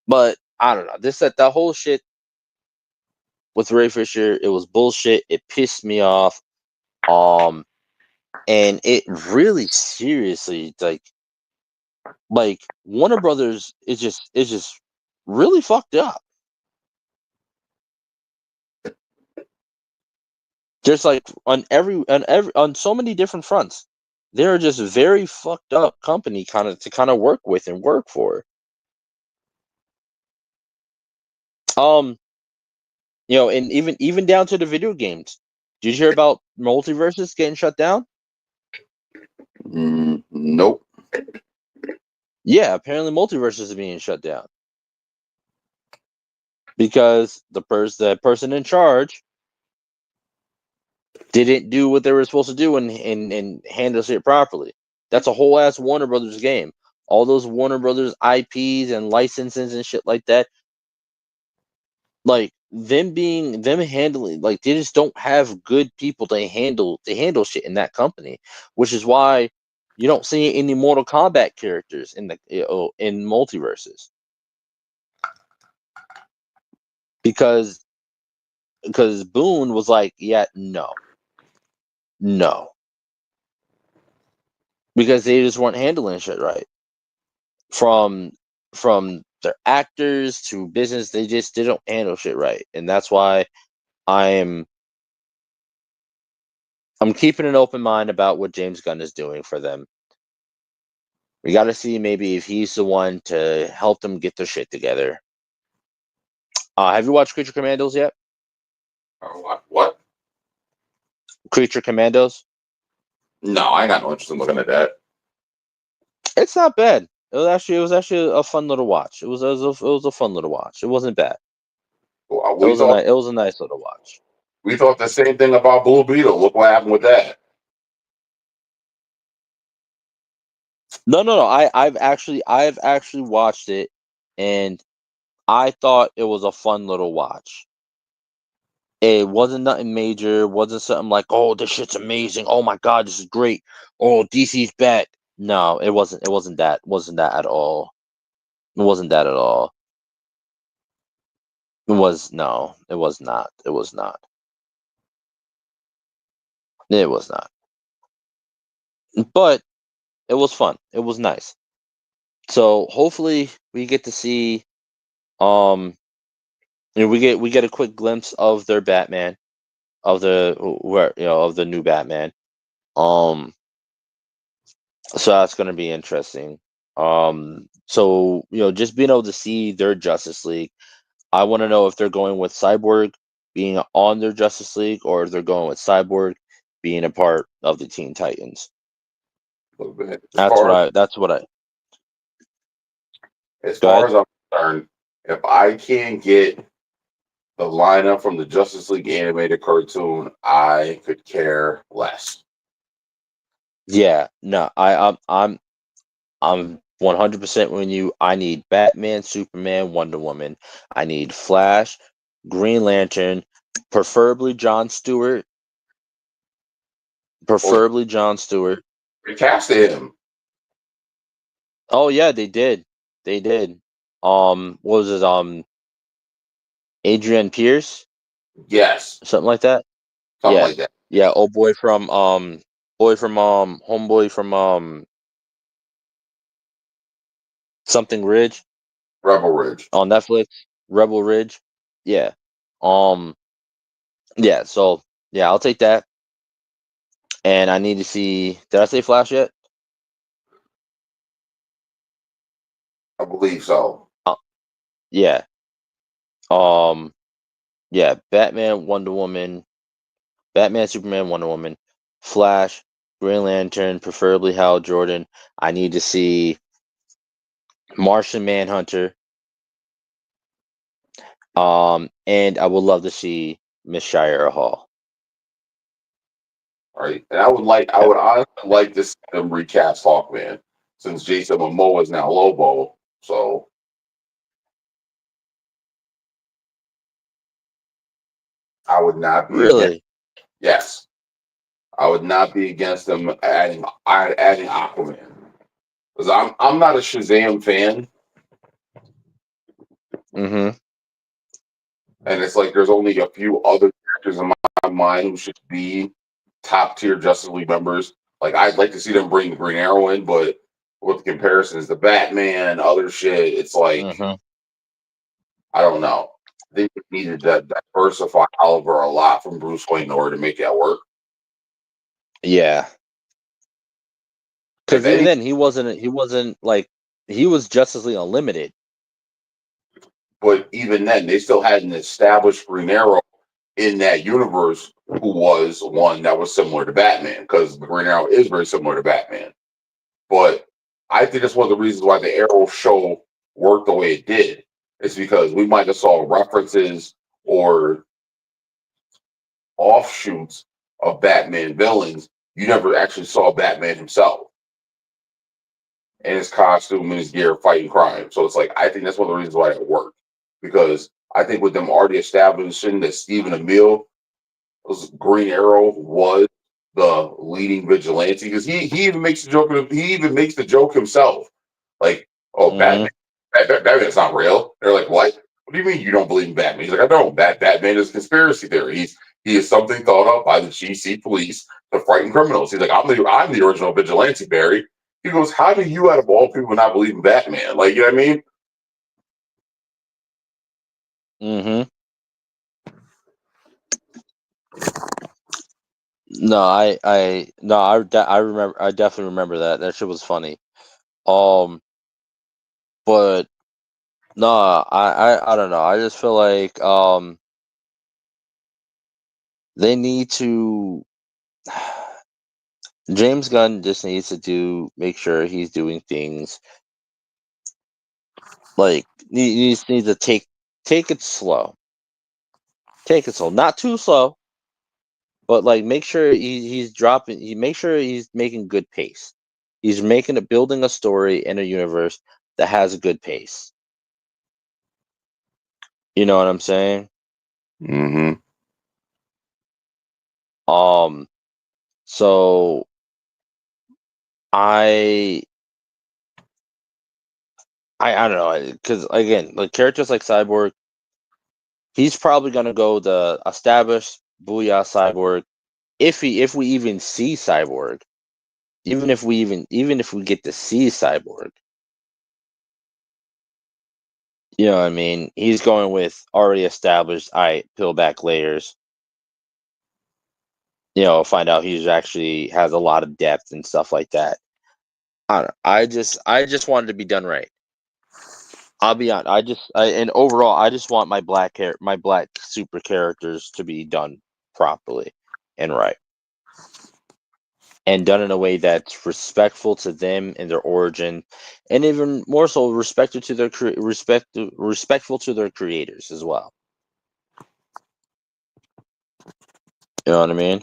But I don't know. That whole shit with Ray Fisher, it was bullshit. It pissed me off. And it really seriously like Warner Brothers is just really fucked up. Just like on so many different fronts. They're just very fucked up company to work with and work for. And even down to the video games. Did you hear about Multiverses getting shut down? Nope. Yeah, apparently Multiverses is being shut down because the person in charge didn't do what they were supposed to do and handle it properly. That's a whole ass Warner Brothers game. All those Warner Brothers IPs and licenses and shit like that. Like them handling, like they just don't have good people to handle shit in that company, which is why You don't see any Mortal Kombat characters in multiverses because Boone was like, yeah, no, because they just weren't handling shit right. From their actors to business, they don't handle shit right, and that's why I'm keeping an open mind about what James Gunn is doing for them. We got to see maybe if he's the one to help them get their shit together. Have you watched Creature Commandos yet? What? Creature Commandos? No, I ain't got no interest in looking at that. It's not bad. It was actually a fun little watch. It was a fun little watch. It wasn't bad. Well, It was a nice little watch. We thought the same thing about Blue Beetle. Look what happened with that. No. I've actually watched it, and I thought it was a fun little watch. It wasn't nothing major. It wasn't something like, oh, this shit's amazing. Oh my god, this is great. Oh, DC's back. No, it wasn't. It wasn't that. It wasn't that at all. It wasn't that at all. It was no. It was not. It was not. It was not. But it was fun. It was nice. So hopefully we get to see we get a quick glimpse of their Batman, of the new Batman. So that's going to be interesting. So just being able to see their Justice League, I want to know if they're going with Cyborg being on their Justice League, or if they're going with Cyborg being a part of the Teen Titans. A little bit. That's what I. As Go far ahead. as I'm concerned, if I can't get the lineup from the Justice League animated cartoon, I could care less. Yeah, no, I'm 100% with you. I need Batman, Superman, Wonder Woman. I need Flash, Green Lantern, preferably John Stewart. Preferably John Stewart. Recasted him. Oh yeah, they did. They did. What was it? Adrian Pierce, Yes. something like that. Something Yeah, like that. yeah. Oh, homeboy from something Ridge Rebel Ridge. on Netflix. Rebel Ridge. Yeah. Yeah. So yeah, I'll take that. And I need to see. Did I say Flash yet? I believe so. Yeah. Yeah. Batman, Wonder Woman, Batman, Superman, Wonder Woman, Flash, Green Lantern, preferably Hal Jordan. I need to see Martian Manhunter. And I would love to see Miss Shire Hall. Right. And I would honestly like to see them recast Hawkman, since Jason Momoa is now Lobo. So I would not be against, Really? yes. I would not be against them adding Aquaman. Because I'm not a Shazam fan. Mm-hmm. And it's like there's only a few other characters in my mind who should be top tier Justice League members. Like I'd like to see them bring Green Arrow in, but with the comparisons, the Batman, other shit, it's like I don't know. They needed to diversify Oliver a lot from Bruce Wayne in order to make that work. Yeah. Because even then, he wasn't like, he was Justice League Unlimited. But even then, they still had an established Green Arrow in that universe who was one that was similar to Batman, because the Green Arrow is very similar to Batman. But I think that's one of the reasons why the Arrow show worked the way it did. It's because we might have saw references or offshoots of Batman villains. You never actually saw Batman himself in his costume and his gear fighting crime. So it's like, I think that's one of the reasons why it worked. Because I think with them already establishing that Stephen Amell Green Arrow was the leading vigilante, because he even makes the joke. He even makes the joke himself, like, "Oh, Mm-hmm. Batman's not real." They're like, "What? What do you mean you don't believe in Batman?" He's like, "I don't. Batman is a conspiracy theory. He is something thought up by the GC police to frighten criminals." He's like, I'm the original vigilante, Barry." He goes, "How do you, out of all people, not believe in Batman?" Like, you know what I mean? Mm-hmm. No, I remember. I definitely remember that. That shit was funny. But no, I don't know. I just feel like they need to. James Gunn just needs to make sure he's doing things like he needs to take it slow. Take it slow, not too slow, but like make sure he's dropping. He make sure he's making good pace. He's building a story in a universe that has a good pace. You know what I'm saying? Mm-hmm. So I I don't know, because again, like characters like Cyborg, he's probably gonna go the established Booyah Cyborg if we even see Cyborg, even if we get to see Cyborg, you know what I mean? He's going with already established. I peel back layers, find out he's actually has a lot of depth and stuff like that. I don't know. I just wanted to be done right. I'll be honest. And overall, I just want my black super characters to be done properly and right, and done in a way that's respectful to them and their origin, and even more so respected to respectful to their creators as well. You know what I mean?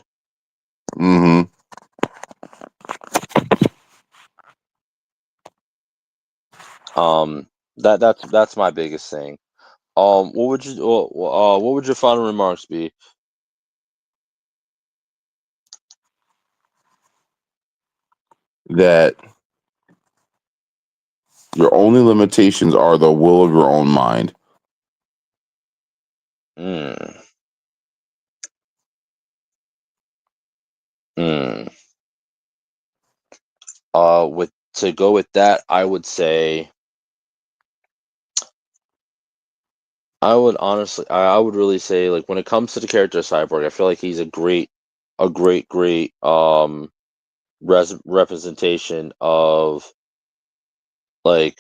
Mm-hmm. Um, that's my biggest thing. What would your final remarks be? That your only limitations are the will of your own mind. Mm, mm. With to go with that, I would say I would really say like when it comes to the character of Cyborg, I feel like he's a great representation of like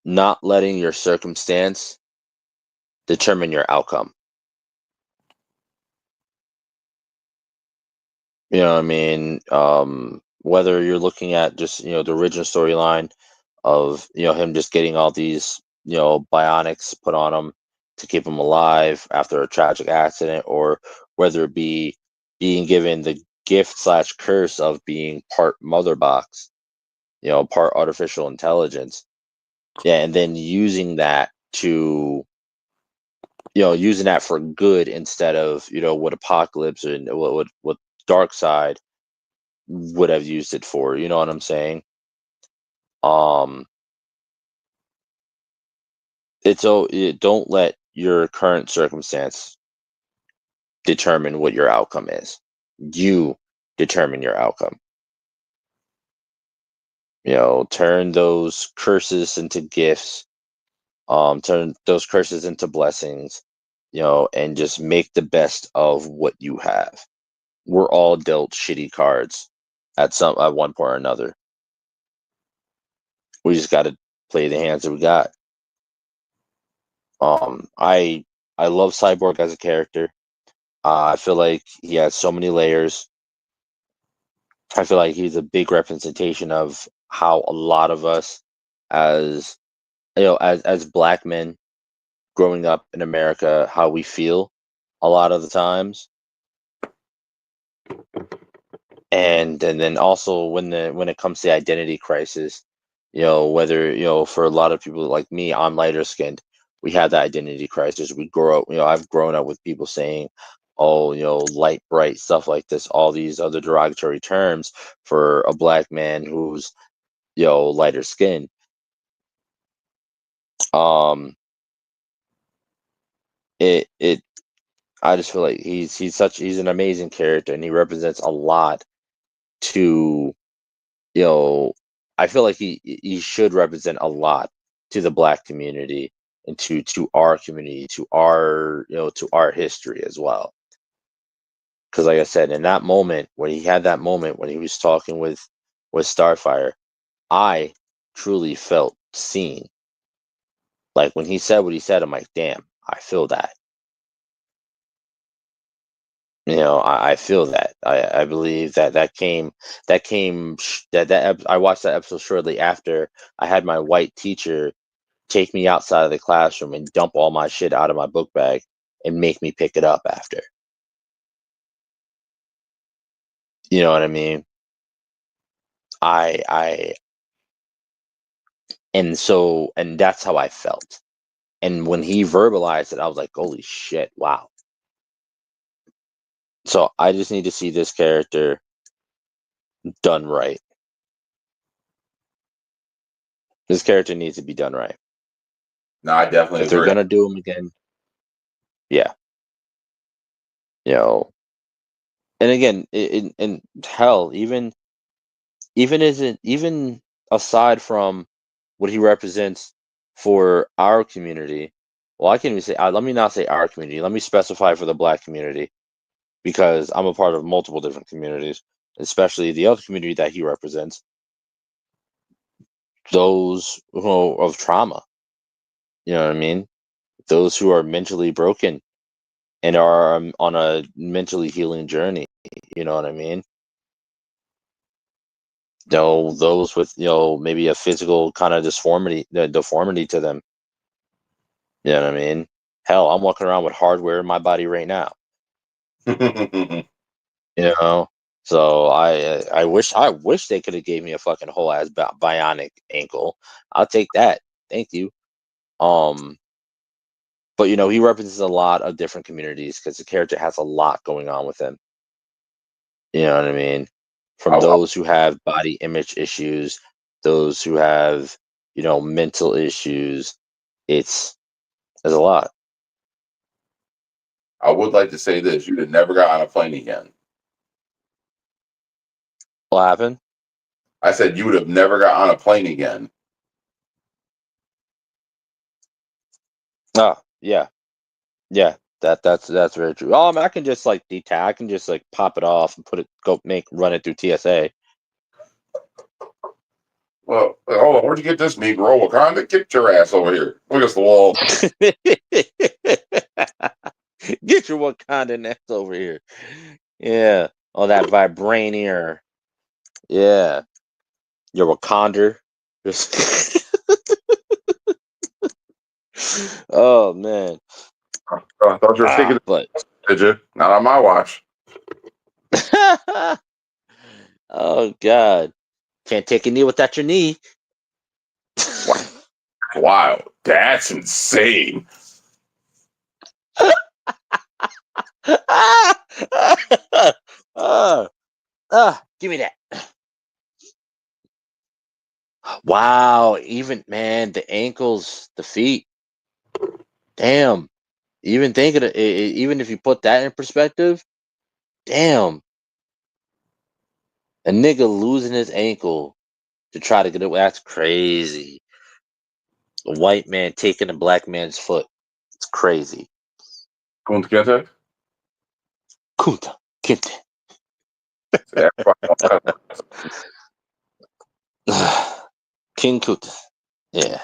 not letting your circumstance determine your outcome. You know what I mean? Whether you're looking at just, the original storyline of, him just getting all these, bionics put on him to keep him alive after a tragic accident, or whether it be being given the gift slash curse of being part mother box, part artificial intelligence. Yeah, and then using that for good instead of, what Apocalypse and what Dark Side would have used it for. You know what I'm saying? Um, don't let your current circumstance determine what your outcome is. You determine your outcome. Turn those curses into gifts. Turn those curses into blessings. And just make the best of what you have. We're all dealt shitty cards at one point or another. We just got to play the hands that we got. I love Cyborg as a character. I feel like he has so many layers. I feel like he's a big representation of how a lot of us, as as black men growing up in America, how we feel a lot of the times. And then also when it comes to identity crisis, whether for a lot of people like me, I'm lighter skinned, we have that identity crisis. We grow up, I've grown up with people saying light, bright, stuff like this, all these other derogatory terms for a black man who's, lighter skin. It I just feel like he's an amazing character, and he represents a lot to, I feel like he should represent a lot to the black community and to our community, to our history as well. Because like I said, in that moment, when he had that moment when he was talking with Starfire, I truly felt seen. Like when he said what he said, I'm like, damn, I feel that. I feel that. I believe that came I watched that episode shortly after I had my white teacher take me outside of the classroom and dump all my shit out of my book bag and make me pick it up after. You know what I mean? I and that's how I felt. And when he verbalized it, I was like, holy shit, wow. So I just need to see this character done right. This character needs to be done right. No, I definitely If they're agree. gonna do him again, yeah. And again, in hell, even aside from what he represents for our community, well, I can't even say. Let me not say our community. Let me specify for the black community, because I'm a part of multiple different communities, especially the other community that he represents. Those who of trauma, you know what I mean? Those who are mentally broken and are on a mentally healing journey, you know what I mean? Those with maybe a physical kind of deformity to them. You know what I mean? Hell, I'm walking around with hardware in my body right now. So I wish they could have gave me a fucking whole ass bionic ankle. I'll take that. Thank you. But he represents a lot of different communities because the character has a lot going on with him. You know what I mean? From those who have body image issues, those who have, mental issues. There's a lot. I would like to say this: you'd have never got on a plane again. What happened? I said you would have never got on a plane again. Oh, yeah. Yeah. That's very true. I can just like I can just like pop it off and run it through TSA. Well, hold on. Where'd you get this Negro? Wakanda? Get your ass over here. Look at the wall. Get your Wakanda ass over here. Yeah. Oh, that vibranium. Yeah. Your Wakanda. Oh man. I thought you were taking but did you? Not on my watch. Oh God. Can't take a knee without your knee. Wow. That's insane. Give me that. Wow, even man, the ankles, the feet. Damn. Even thinking of it, even if you put that in perspective, damn. A nigga losing his ankle to try to get away. That's crazy. A white man taking a black man's foot. It's crazy. Kunta Kinte? Kunta Kinte. King Kunta. Yeah.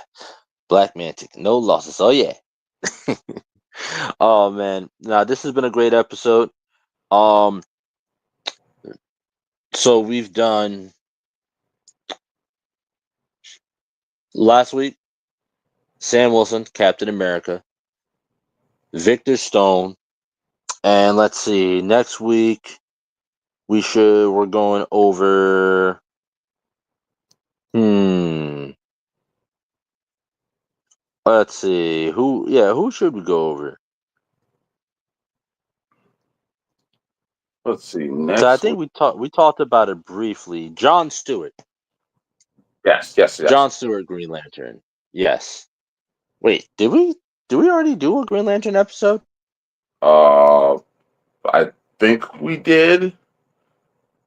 Black man taking no losses. Oh yeah. Oh man. Now this has been a great episode. So we've done last week Sam Wilson, Captain America, Victor Stone, and let's see, next week we're going over let's see, who should we go over? Let's see. So I Next think week. we talked about it briefly. John Stewart. Yes. John Stewart, Green Lantern. Yes. Wait, did we already do a Green Lantern episode? I think we did.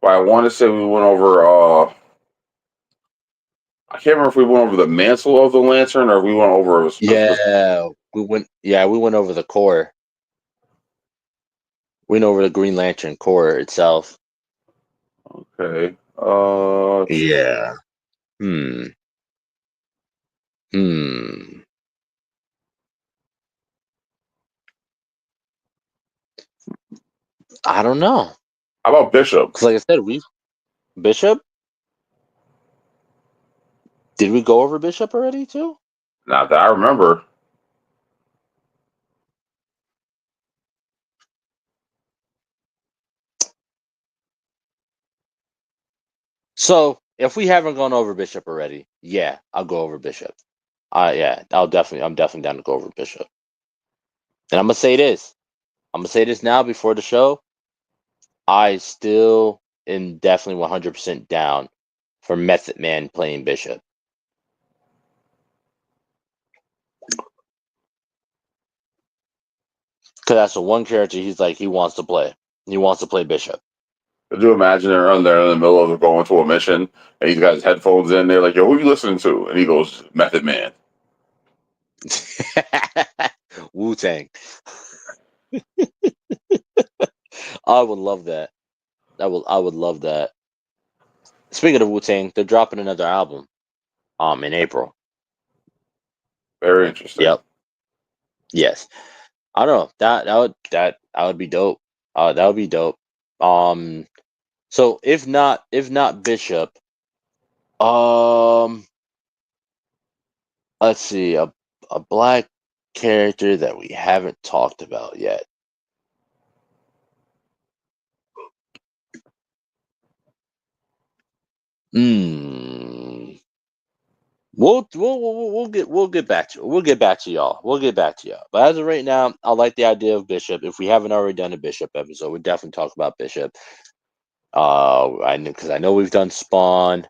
But I want to say we went over. I can't remember if we went over the mantle of the lantern or if we went over. Yeah, we went. Yeah, we went over the core. We went over the Green Lantern core itself. Okay. Yeah. Hmm. Hmm. I don't know. How about Bishop? 'Cause like I said, Bishop. Did we go over Bishop already too? Not that I remember. So if we haven't gone over Bishop already, yeah, I'll go over Bishop. Yeah, I'm definitely down to go over Bishop. And I'm gonna say this. I'm gonna say this now before the show. I still am definitely 100% down for Method Man playing Bishop. Because that's the one character he wants to play. He wants to play Bishop. Could you imagine they're in there in the middle of going to a mission and he's got his headphones in? They're like, "Yo, who are you listening to?" And he goes, "Method Man." Wu-Tang. I would love that. I would love that. Speaking of Wu-Tang, they're dropping another album in April. Very interesting. Yep. Yes. I don't know. That would be dope. That would be dope. So if not Bishop, um let's see, a black character that we haven't talked about yet. Hmm. We'll get back to y'all. We'll get back to y'all. But as of right now, I like the idea of Bishop. If we haven't already done a Bishop episode, we'll definitely talk about Bishop. Because I know we've done Spawn.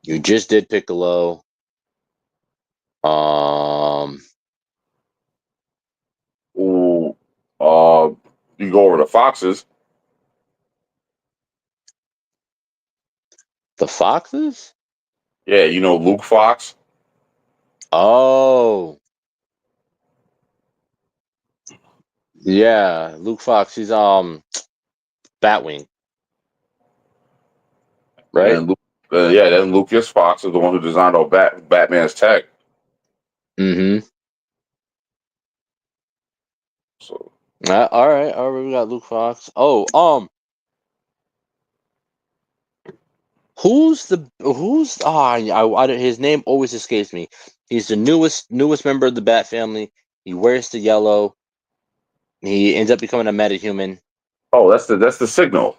You just did Piccolo. Ooh, you go over the Foxes. The Foxes? Yeah, you know Luke Fox. Oh, yeah, Luke Fox. He's Batwing, And right? then then Lucas Fox is the one who designed all Batman's tech. Mm-hmm. So All right. We got Luke Fox. Oh, who's his name always escapes me. He's the newest member of the Bat family. He wears the yellow. He ends up becoming a metahuman. oh, that's the Signal.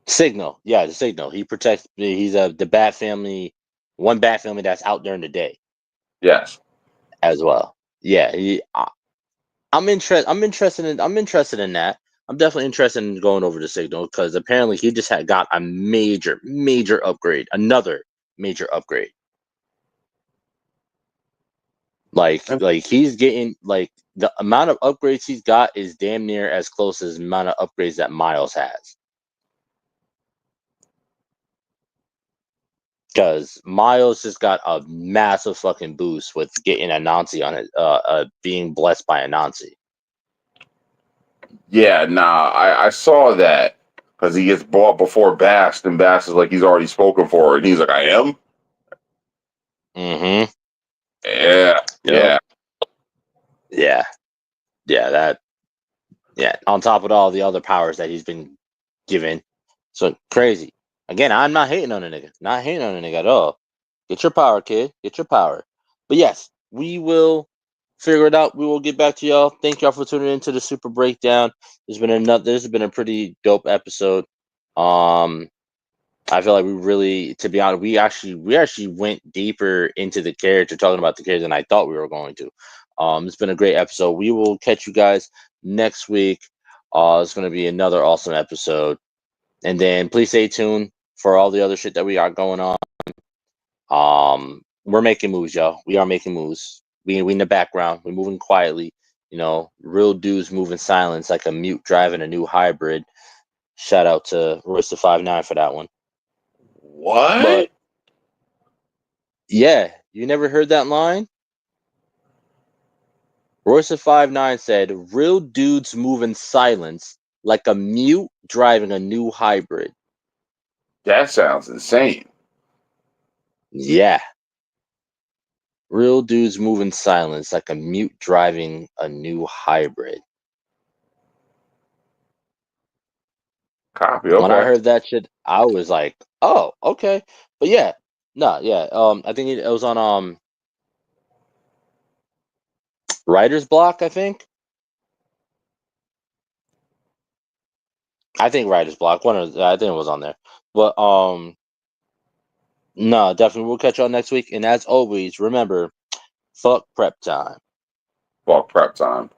Signal, yeah, the Signal. He protects. He's the Bat family, one Bat family that's out during the day Yes. as well. Yeah, I'm interested. I'm interested in that. I'm definitely interested in going over the Signal because apparently he just had got a major upgrade, another major upgrade. Like he's getting like the amount of upgrades he's got is damn near as close as the amount of upgrades that Miles has. Because Miles just got a massive fucking boost with getting Anansi on it, being blessed by Anansi. Yeah, nah, I saw that because he gets bought before Bast, and Bast is like he's already spoken for it, and he's like, "I am." Mm-hmm. Yeah, Yep. Yeah. Yeah. On top of all the other powers that he's been given, so crazy. Again, I'm not hating on a nigga. Not hating on a nigga at all. Get your power, kid. Get your power. But yes, we will figure it out. We will get back to y'all. Thank y'all for tuning into the Super Breakdown. This has been a pretty dope episode. I feel like we really, to be honest, we actually went deeper into the character, talking about the character than I thought we were going to. It's been a great episode. We will catch you guys next week. It's going to be another awesome episode. And then please stay tuned for all the other shit that we got going on. We're making moves, y'all. We are making moves. We in the background. We're moving quietly. You know, real dudes move in silence like a mute driving a new hybrid. Shout out to Royce the 5'9" for that one. What? But yeah, you never heard that line? Royce the 5'9" said, "Real dudes move in silence like a mute driving a new hybrid." That sounds insane. Yeah. Real dudes move in silence like a mute driving a new hybrid. Copy. When I Okay. heard that shit, I was like, "Oh, okay." But yeah, no, yeah. I think it was on Writer's Block. I think Writer's Block. I think it was on there. But no, definitely we'll catch y'all next week. And as always, remember, fuck prep time. Fuck prep time.